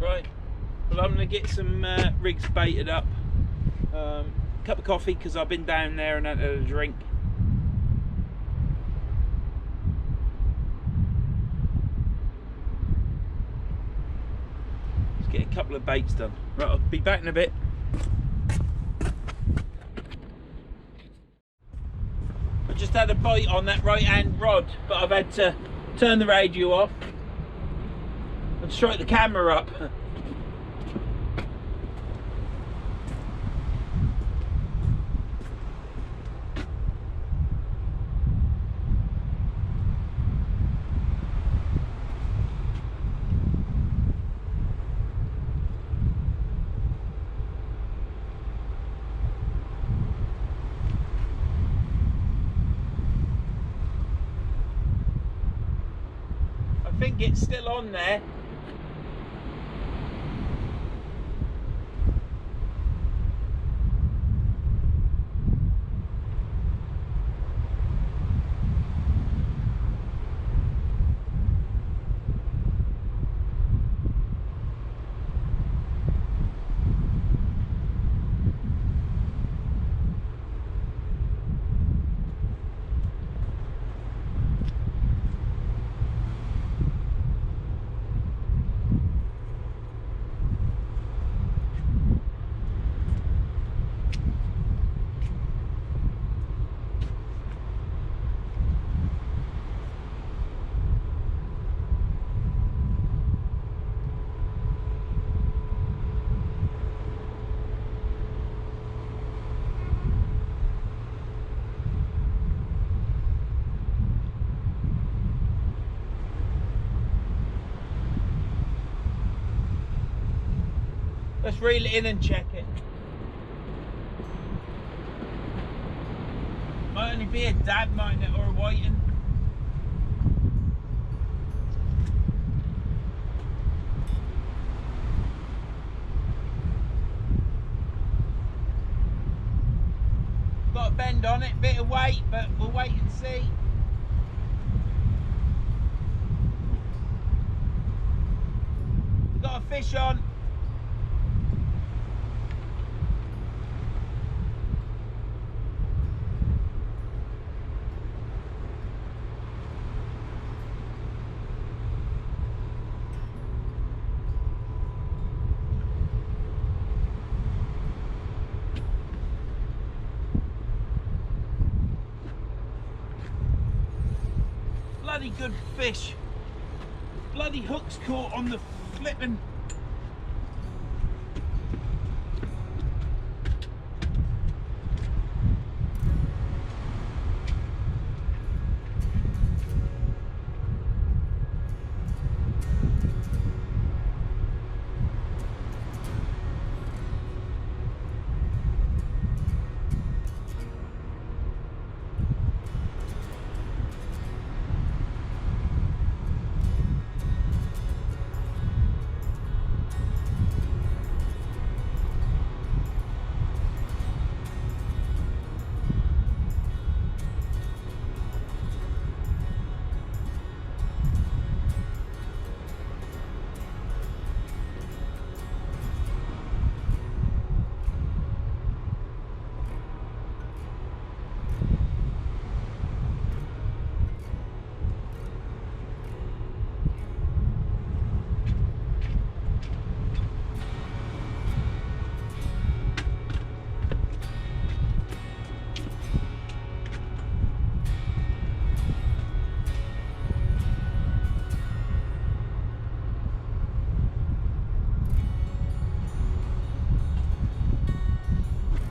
Right, well, I'm going to get some rigs baited up. Cup of coffee because I've been down there and had a drink. Let's get a couple of baits done. Right, I'll be back in a bit. I just had a bite on that right hand rod, but I've had to turn the radio off and strike the camera up. I think it's still on there. Let's reel it in and check it. Might only be a dab, mightn't it, or a whiting. Got a bend on it, bit of weight, but we'll wait and see. We've got a fish on. Bloody good fish. Bloody hook's caught on the flipping.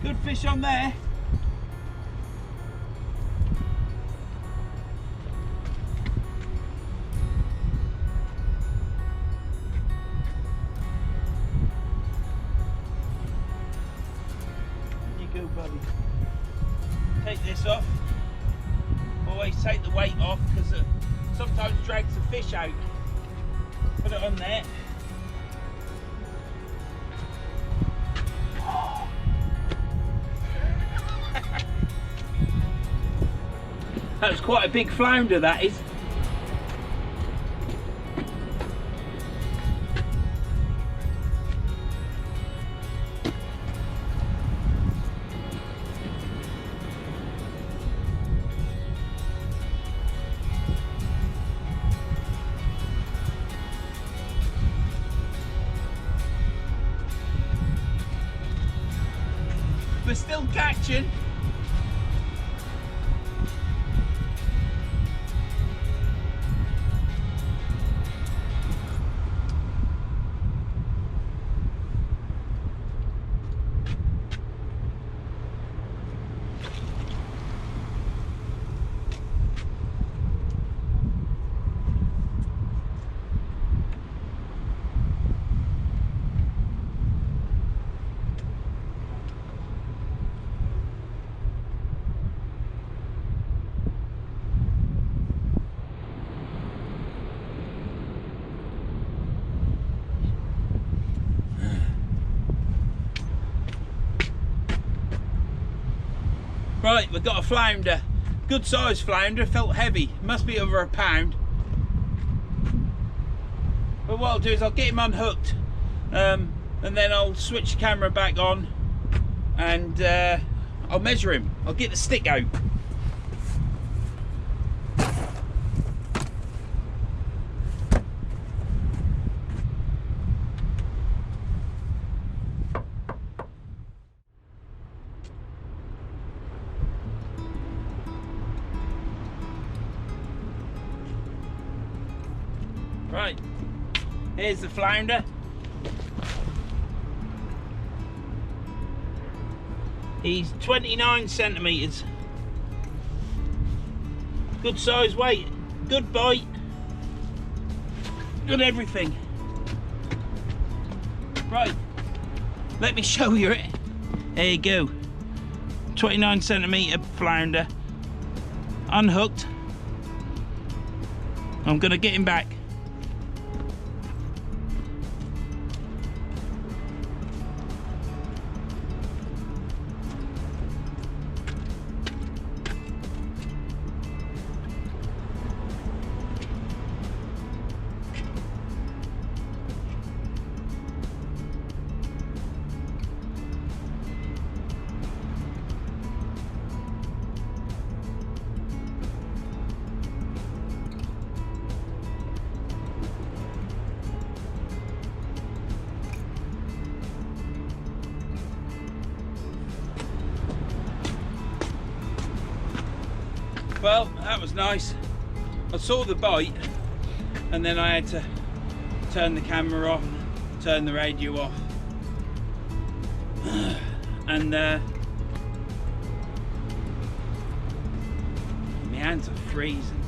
Good fish on there. There you go, buddy. Take this off. Always take the weight off because it sometimes drags the fish out. Put it on there. That was quite a big flounder, that is. We're still catching. Right, we've got a flounder. Good size flounder, felt heavy. Must be over a pound. But what I'll do is I'll get him unhooked and then I'll switch the camera back on and I'll measure him. I'll get the stick out. Right, here's the flounder. He's 29 centimetres. Good size weight, good bite, good everything. Right, let me show you it. There you go. 29 centimetre flounder, unhooked. I'm gonna get him back. Well, that was nice. I saw the bite and then I had to turn the camera off, turn the radio off, and my hands are freezing.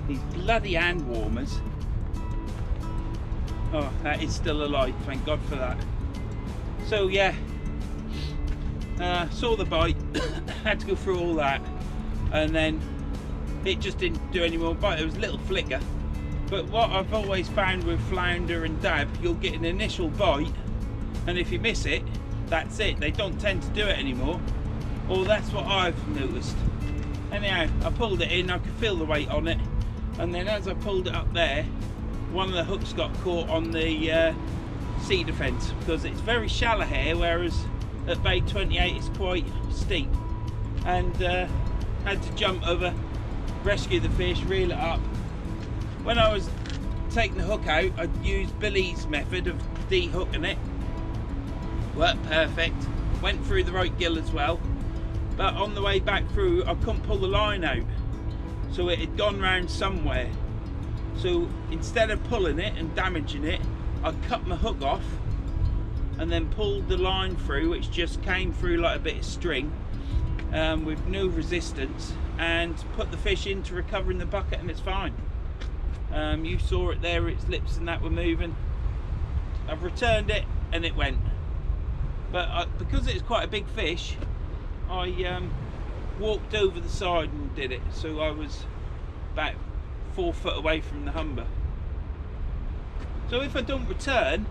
These bloody hand warmers. Oh, that is still alive, thank God for that. So yeah, saw the bite, had to go through all that, and then it just didn't do any more bite. It was a little flicker. But what I've always found with flounder and dab, you'll get an initial bite, and if you miss it, that's it. They don't tend to do it anymore. Or that's what I've noticed. Anyhow, I pulled it in, I could feel the weight on it, and then as I pulled it up there, one of the hooks got caught on the cedar fence, because it's very shallow here, whereas at bay 28 it's quite steep. And had to jump over, rescue the fish, reel it up. When I was taking the hook out, I used Billy's method of de-hooking it. Worked perfect. Went through the right gill as well. But on the way back through, I couldn't pull the line out. So it had gone round somewhere. So instead of pulling it and damaging it, I cut my hook off and then pulled the line through, which just came through like a bit of string with no resistance, and put the fish in to recover in the bucket, and it's fine. You saw it there, its lips and that were moving. I've returned it and it went. But because it's quite a big fish, I walked over the side and did it. So I was about 4 foot away from the Humber. So if I don't return,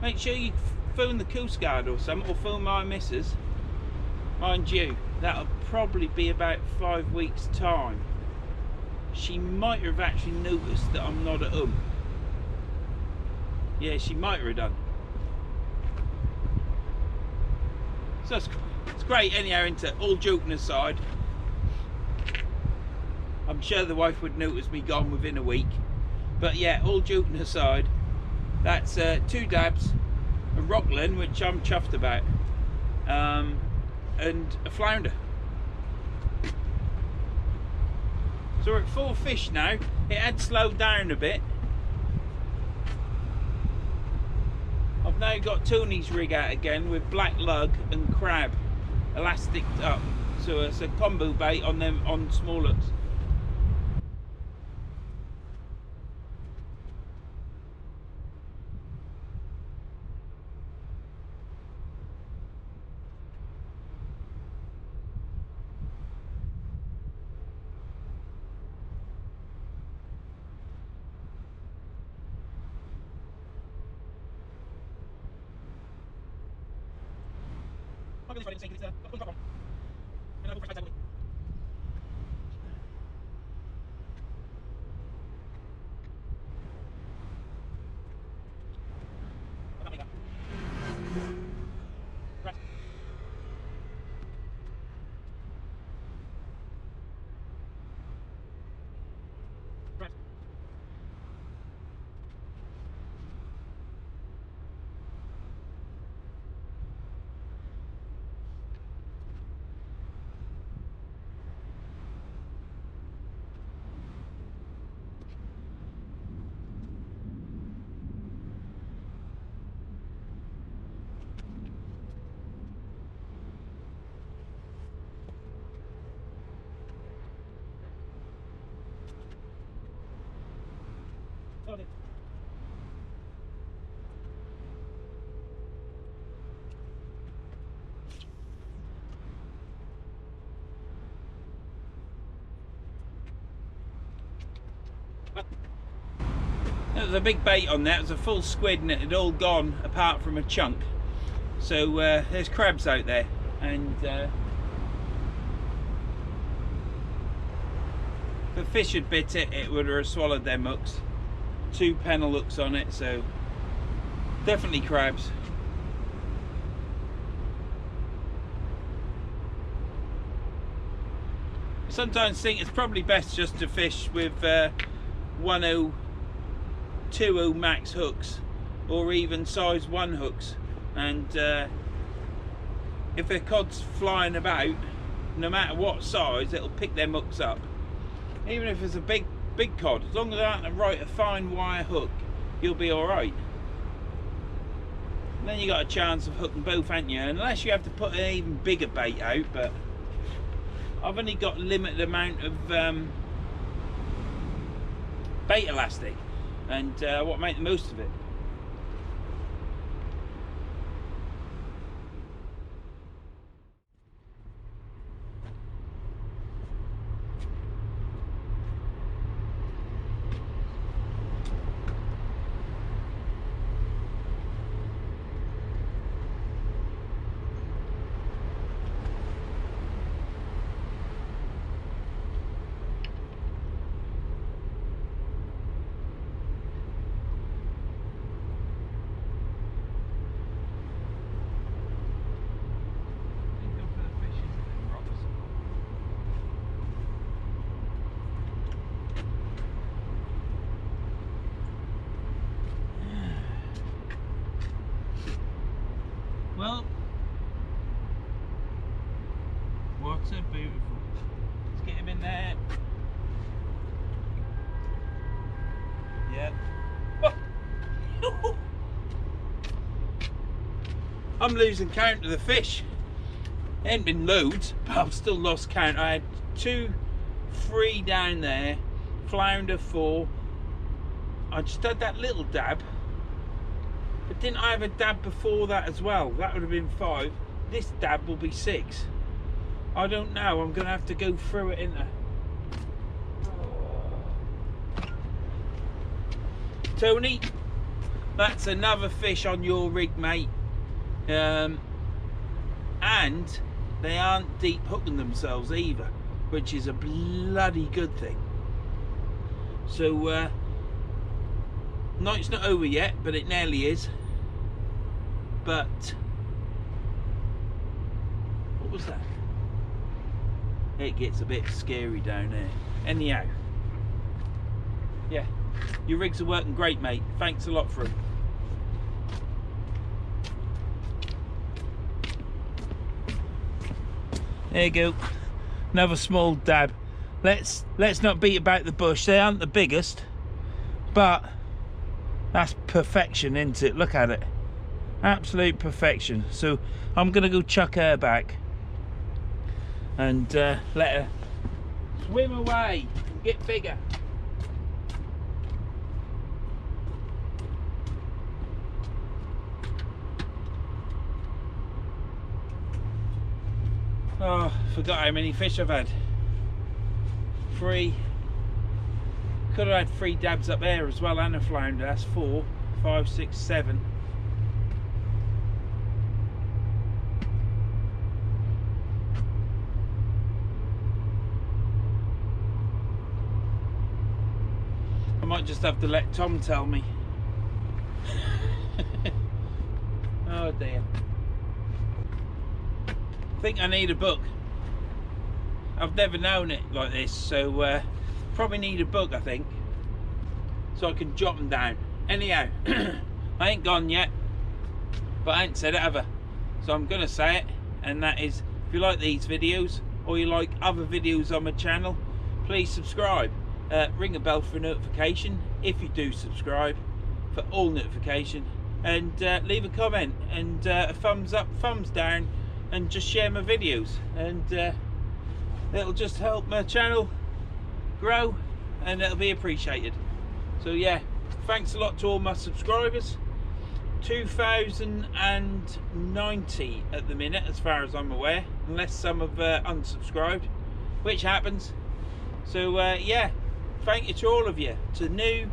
make sure you phone the Coast Guard or something, or phone my missus. Mind you, that'll probably be about 5 weeks time. She might have actually noticed that I'm not at home. Yeah, she might have done. So it's great anyhow, isn't it? All joking aside, I'm sure the wife would notice me gone within a week. But yeah, all joking aside, that's 2 dabs, a rockland, which I'm chuffed about, and a flounder. So we're at 4 fish now. It had slowed down a bit. I've now got Tony's rig out again with black lug and crab elasticed up. So it's a combo bait on them on small hooks. I'll go this way, it's I'll put the drop on. And I'll go fresh back. Right. Right. Okay. There was a big bait on that. It was a full squid and it had all gone apart from a chunk. So there's crabs out there, and if a fish had bit it, it would have swallowed them hooks. 2 pennel hooks on it, so definitely crabs. I sometimes think it's probably best just to fish with 1.0, 2.0 max hooks, or even size 1 hooks, and if a cod's flying about, no matter what size, it'll pick them hooks up. Even if it's a big cod, as long as they aren't the right, a fine wire hook, you'll be all right. And then you got a chance of hooking both, haven't you? Unless you have to put an even bigger bait out, but I've only got a limited amount of bait elastic, and I want to make the most of it. Well, what a beautiful. Let's get him in there. Yeah. Oh. I'm losing count of the fish. There ain't been loads, but I've still lost count. I had 2, 3 down there, flounder 4. I just had that little dab. But didn't I have a dab before that as well? That would have been 5. This dab will be 6. I don't know. I'm going to have to go through it, innit? Tony, that's another fish on your rig, mate. And they aren't deep hooking themselves either, which is a bloody good thing. So, night's not over yet, but it nearly is. But what was that? It gets a bit scary down there. Anyhow, yeah, your rigs are working great, mate. Thanks a lot for them. There you go. Another small dab. Let's not beat about the bush. They aren't the biggest, but that's perfection, isn't it? Look at it. Absolute perfection. So I'm gonna go chuck her back and let her swim away and get bigger. Oh, forgot how many fish I've had. 3. Could have had 3 dabs up there as well, and a flounder. That's 4, 5, 6, 7. I might just have to let Tom tell me. Oh dear. I think I need a book. I've never known it like this, so probably need a book, I think, so I can jot them down. Anyhow, I ain't gone yet, but I ain't said it ever, so I'm gonna say it, and that is, if you like these videos or you like other videos on my channel, please subscribe. Ring a bell for notification if you do subscribe, for all notification, and leave a comment and a thumbs up, thumbs down, and just share my videos, and it'll just help my channel grow, and it'll be appreciated. So yeah, thanks a lot to all my subscribers. 2090 at the minute, as far as I'm aware, unless some have unsubscribed, which happens. So yeah, thank you to all of you, to new,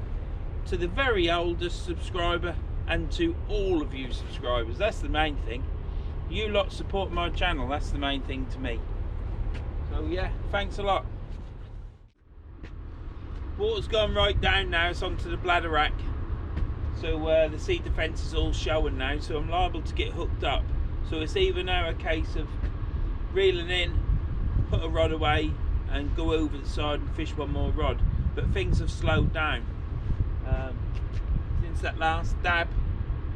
to the very oldest subscriber, and to all of you subscribers. That's the main thing. You lot support my channel, that's the main thing to me. So yeah, thanks a lot. Water's gone right down now, it's onto the bladder rack. So the seat defence is all showing now, so I'm liable to get hooked up. So it's either now a case of reeling in, put a rod away, and go over the side and fish one more rod. But things have slowed down. Since that last dab,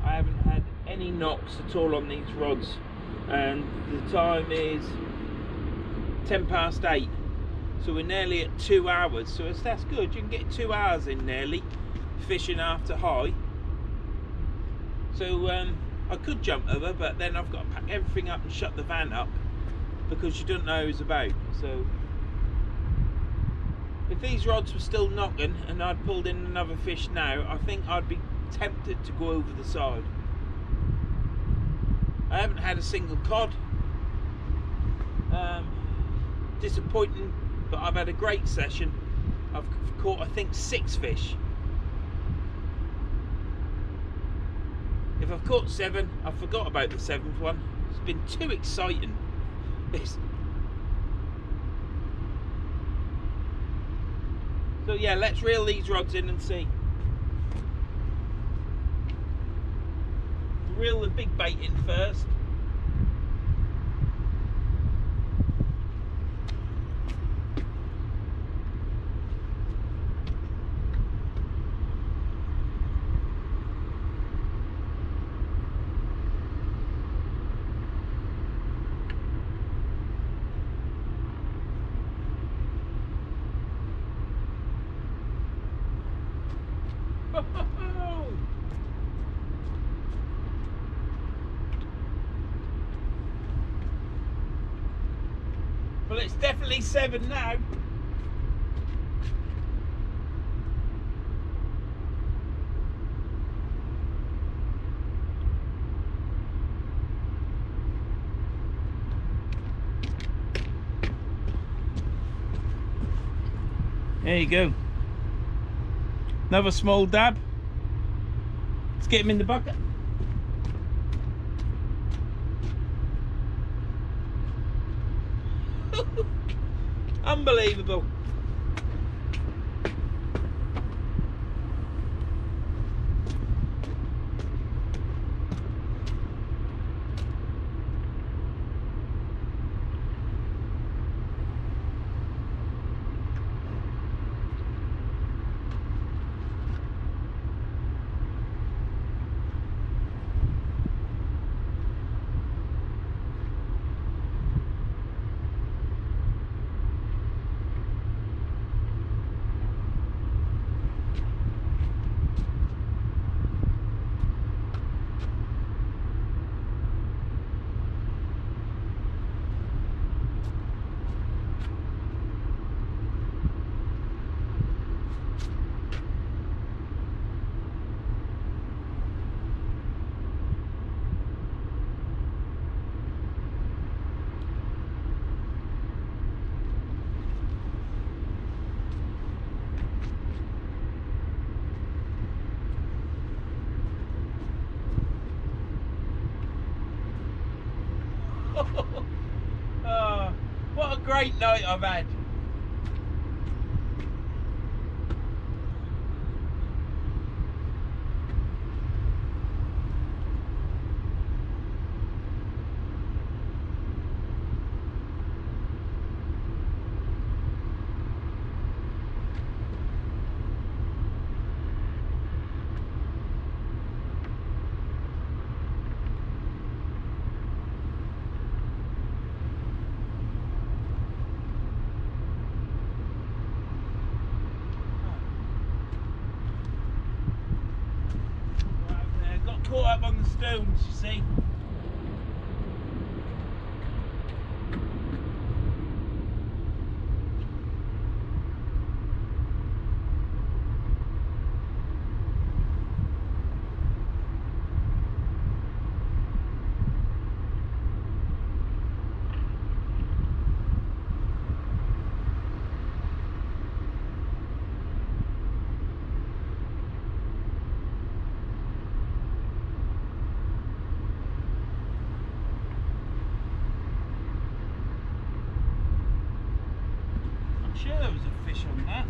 I haven't had any knocks at all on these rods, and the time is 8, so we're nearly at 2 hours, so that's good. You can get 2 hours in nearly fishing after high. So I could jump over, but then I've got to pack everything up and shut the van up because you don't know who's about. So if these rods were still knocking and I'd pulled in another fish now, I think I'd be tempted to go over the side. I haven't had a single cod. Disappointing, but I've had a great session. I've caught, I think, 6 fish. If I've caught 7, I forgot about the 7th one. It's been too exciting. So yeah, let's reel these rods in and see. Reel the big bait in first. Well, it's definitely 7 now. There you go. Another small dab. Let's get him in the bucket. Unbelievable. Oh, what a great night I've had. Caught up on the stones, you see. Sure there was a fish on that.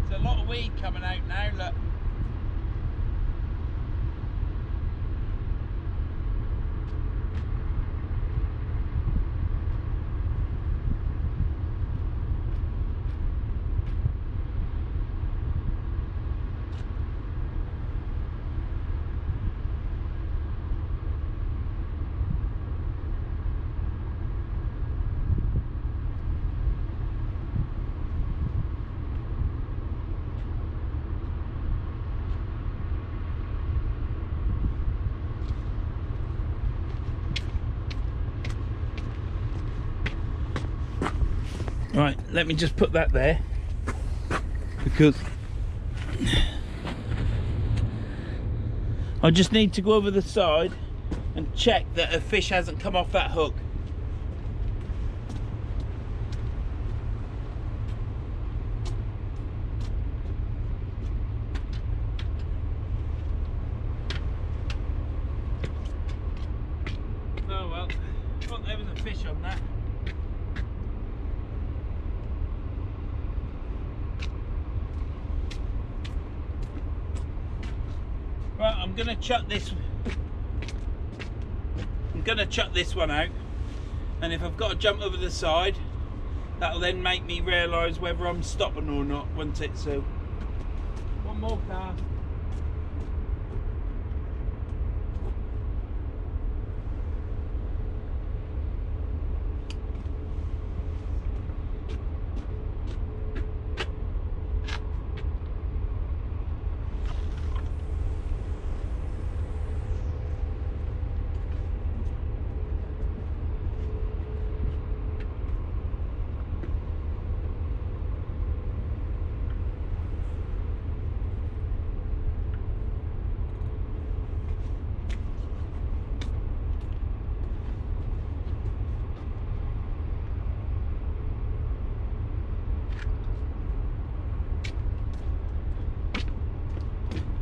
There's a lot of weed coming out now, look. Right, let me just put that there, because I just need to go over the side and check that a fish hasn't come off that hook. Oh well, thought there was a fish on that. Right, I'm gonna chuck this one out, and if I've got to jump over the side, that'll then make me realise whether I'm stopping or not, won't it? So, one more cast.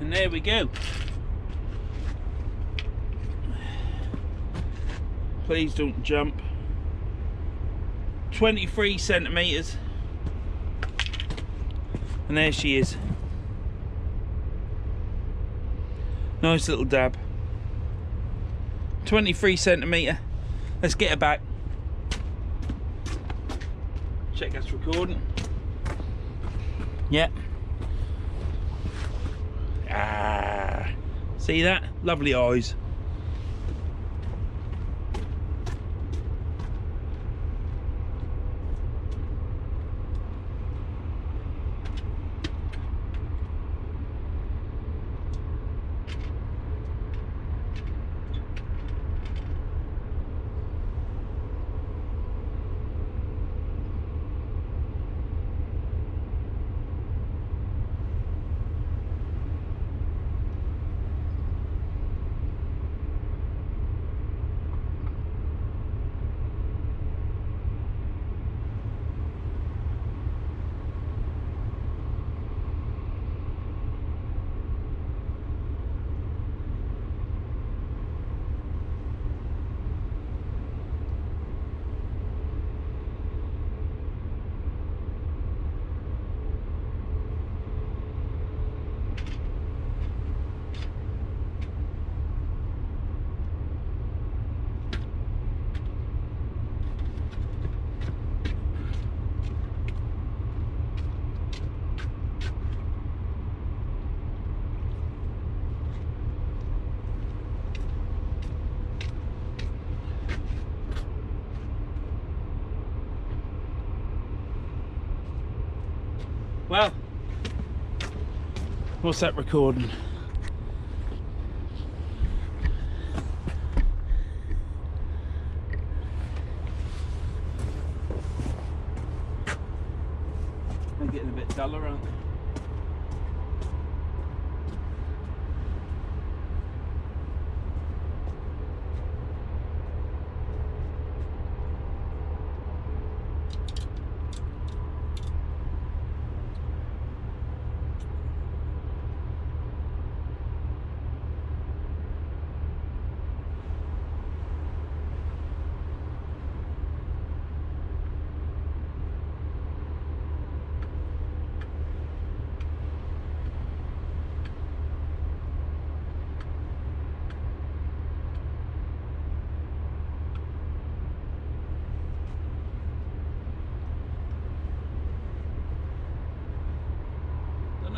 And there we go. Please don't jump. 23 centimetres. And there she is. Nice little dab. 23 centimetre. Let's get her back. Check that's recording. Yep. Ah, see that? Lovely eyes. Well, what's that recording? They're getting a bit duller, aren't they?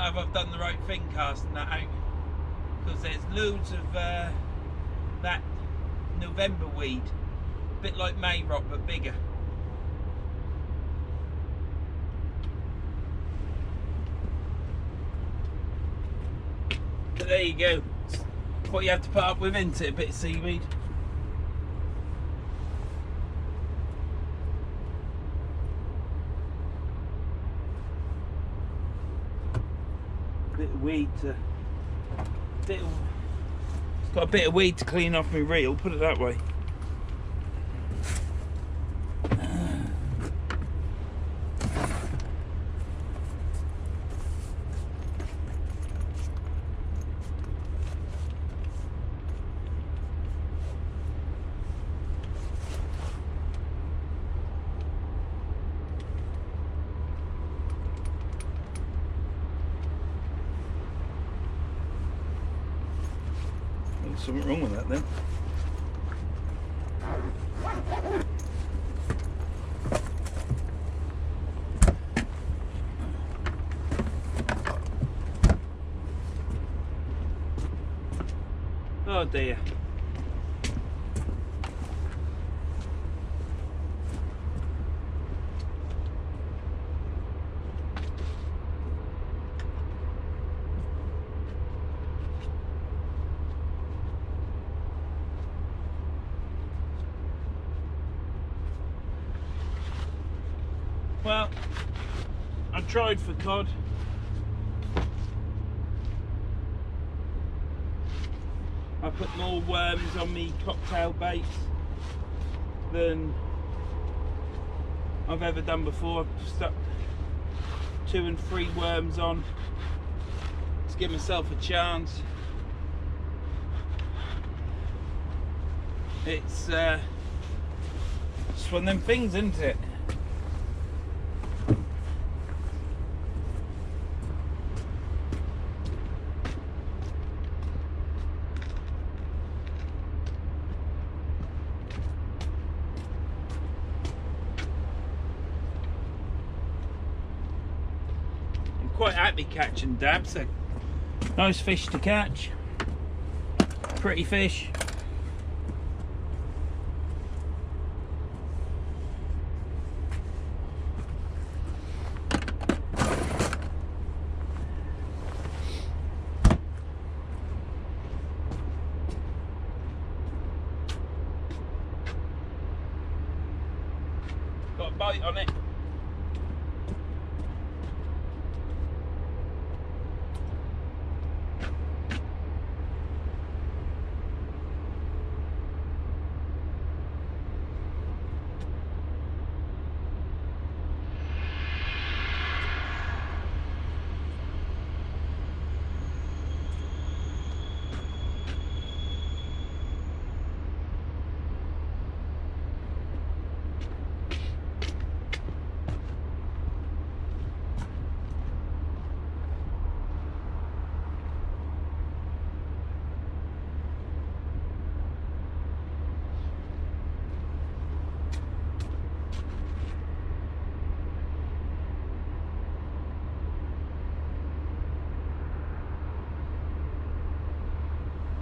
If I've done the right thing casting that out, because there's loads of that November weed, a bit like May rock but bigger. But there you go, it's what you have to put up with, isn't it? A bit of seaweed. bit of weed to, it's got a bit of weed to clean off my reel, put it that way. There's something wrong with that then. Oh dear. Well, I tried for cod. I put more worms on me cocktail baits than I've ever done before. I've stuck 2 and 3 worms on to give myself a chance. It's one of them things, isn't it? Quite happy catching dabs. A nice fish to catch, pretty fish. Got a bite on it.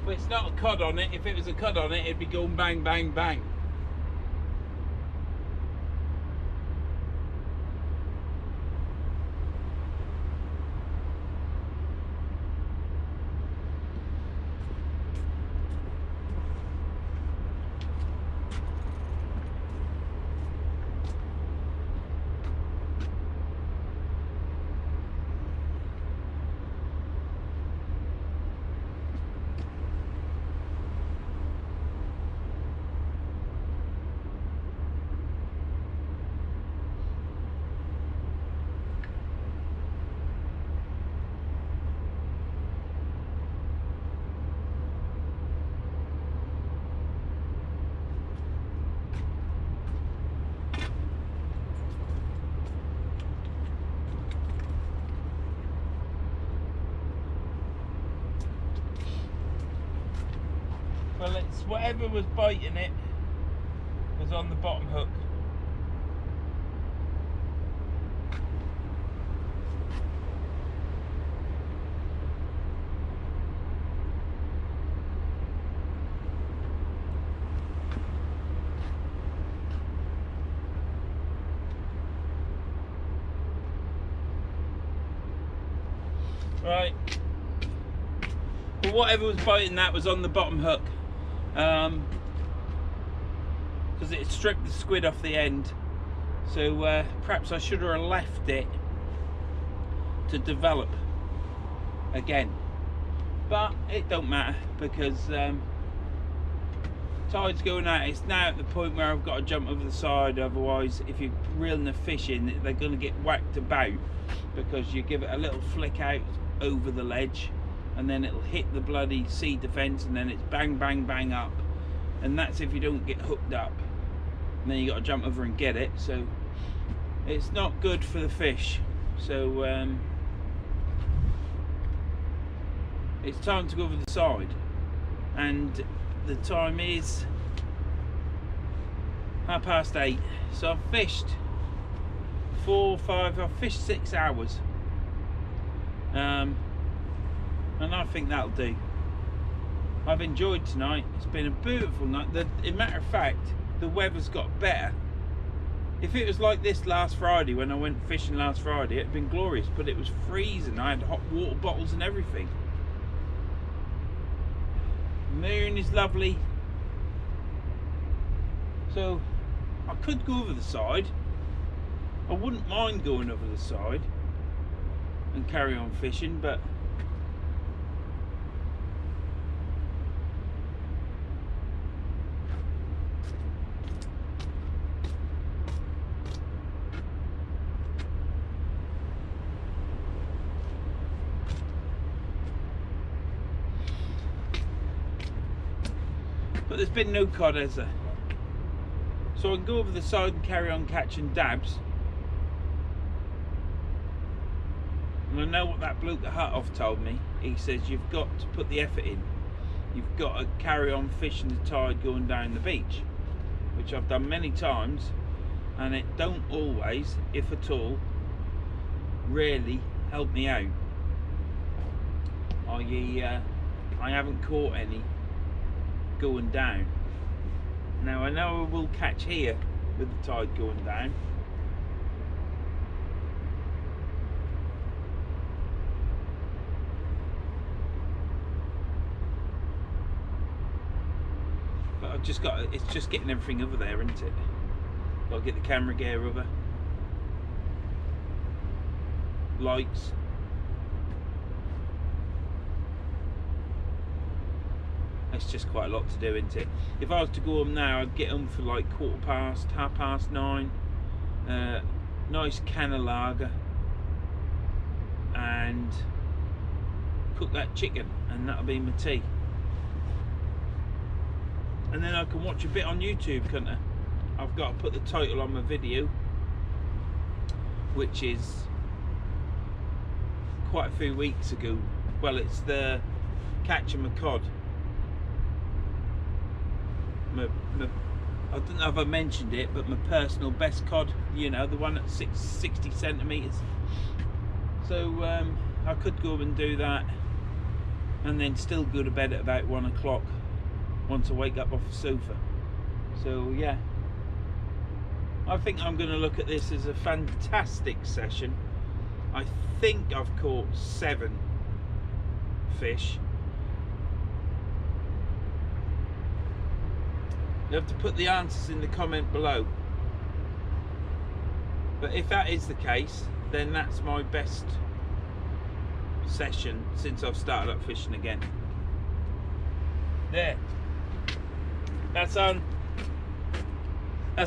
But it's not a cod on it. If it was a cod on it, it'd be going bang, bang, bang. Well, it's whatever was biting it was on the bottom hook. Right. But whatever was biting that was on the bottom hook. Because it stripped the squid off the end, so perhaps I should have left it to develop. again. But it don't matter because tide's going out. It's now at the point where I've got to jump over the side, otherwise if you're reeling the fish in, they're going to get whacked about, because you give it a little flick out over the ledge and then it'll hit the bloody sea defence, and then it's bang bang bang up, and that's if you don't get hooked up, and then you got to jump over and get it. So it's not good for the fish. So it's time to go over the side, and the time is 8:30. So I've fished 5, I've fished 6 hours, and I think that'll do. I've enjoyed tonight. It's been a beautiful night. As a matter of fact, the weather's got better. If it was like this last Friday, when I went fishing last Friday, it'd been glorious, but it was freezing. I had hot water bottles and everything. Moon is lovely. So I could go over the side. I wouldn't mind going over the side and carry on fishing, but there's been no cod, has there? So I can go over the side and carry on catching dabs. And I know what that bloke at Hut Off told me. He says you've got to put the effort in. You've got to carry on fishing the tide going down the beach, which I've done many times, and it don't always, if at all, really help me out. I haven't caught any going down. Now I know I will catch here with the tide going down, but I've just got, it's just getting everything over there, isn't it? Got to get the camera gear over, lights. It's just quite a lot to do, isn't it? If I was to go home now, I'd get home for like 9:15, 9:30. Nice can of lager, and cook that chicken, and that'll be my tea. And then I can watch a bit on YouTube, can't I? I've got to put the title on my video, which is quite a few weeks ago. Well, it's the catching my cod. I don't know if I mentioned it, but my personal best cod, you know, the one at 60 centimetres. So I could go and do that, and then still go to bed at about 1 o'clock once I wake up off the sofa. So yeah, I think I'm going to look at this as a fantastic session. I think I've caught 7 fish. You have to put the answers in the comment below. But if that is the case, then that's my best session since I've started up fishing again. There. That's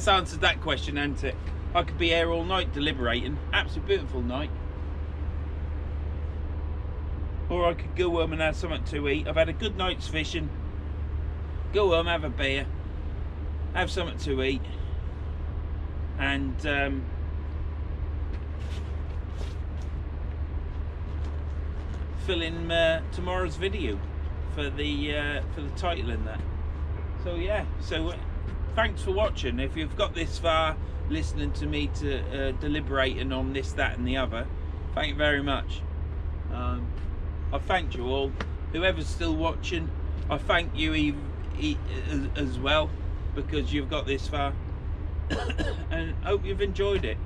answered that question, hasn't it? I could be here all night deliberating. Absolutely beautiful night. Or I could go home and have something to eat. I've had a good night's fishing. Go home, have a beer, have something to eat, and fill in tomorrow's video for the title and that. So yeah, so thanks for watching. If you've got this far listening to me to deliberating on this, that and the other, thank you very much. I thank you all. Whoever's still watching, I thank you as well, because you've got this far. And hope you've enjoyed it.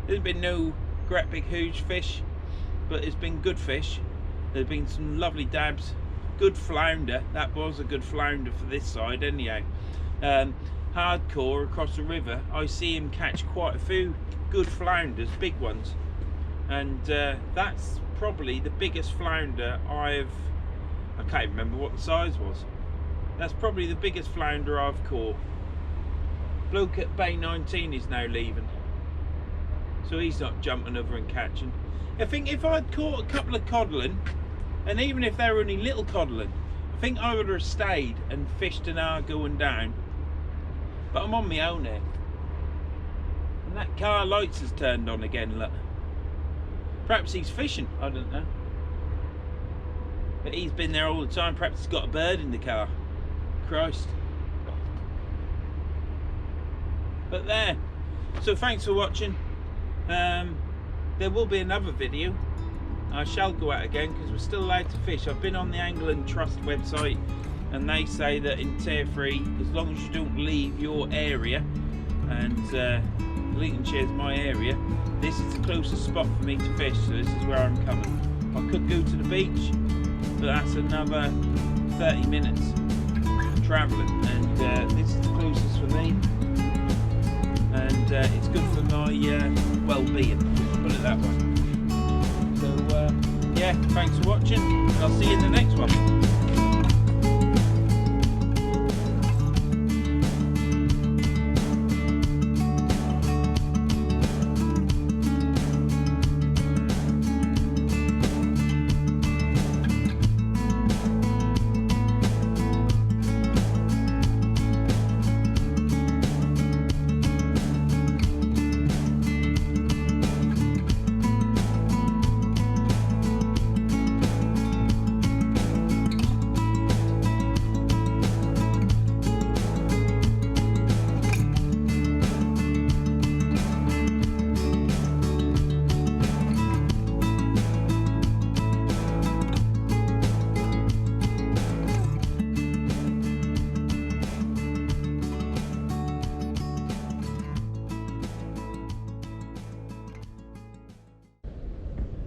There's been no great big huge fish, but it's been good fish. There's been some lovely dabs, good flounder. That was a good flounder for this side anyhow. Hardcore across the river, I see him catch quite a few good flounders, big ones, and that's probably the biggest flounder I can't remember what the size was. That's probably the biggest flounder I've caught. Bloke at Bay 19 is now leaving, so he's not jumping over and catching. I think if I'd caught a couple of codling, and even if they were only little codling, I think I would have stayed and fished an hour going down. But I'm on my own here. And that car lights has turned on again, look. Perhaps he's fishing, I don't know. But he's been there all the time. Perhaps he's got a bird in the car. Christ. But there. So thanks for watching. There will be another video. I shall go out again because we're still allowed to fish. I've been on the Angle and Trust website, and they say that in Tier 3, as long as you don't leave your area, and Lincolnshire's my area, this is the closest spot for me to fish, so this is where I'm coming. I could go to the beach, but that's another 30 minutes travelling, and this is the closest for me, and it's good for my well-being, put it that way. So yeah, thanks for watching, and I'll see you in the next one.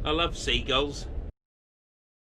I love seagulls.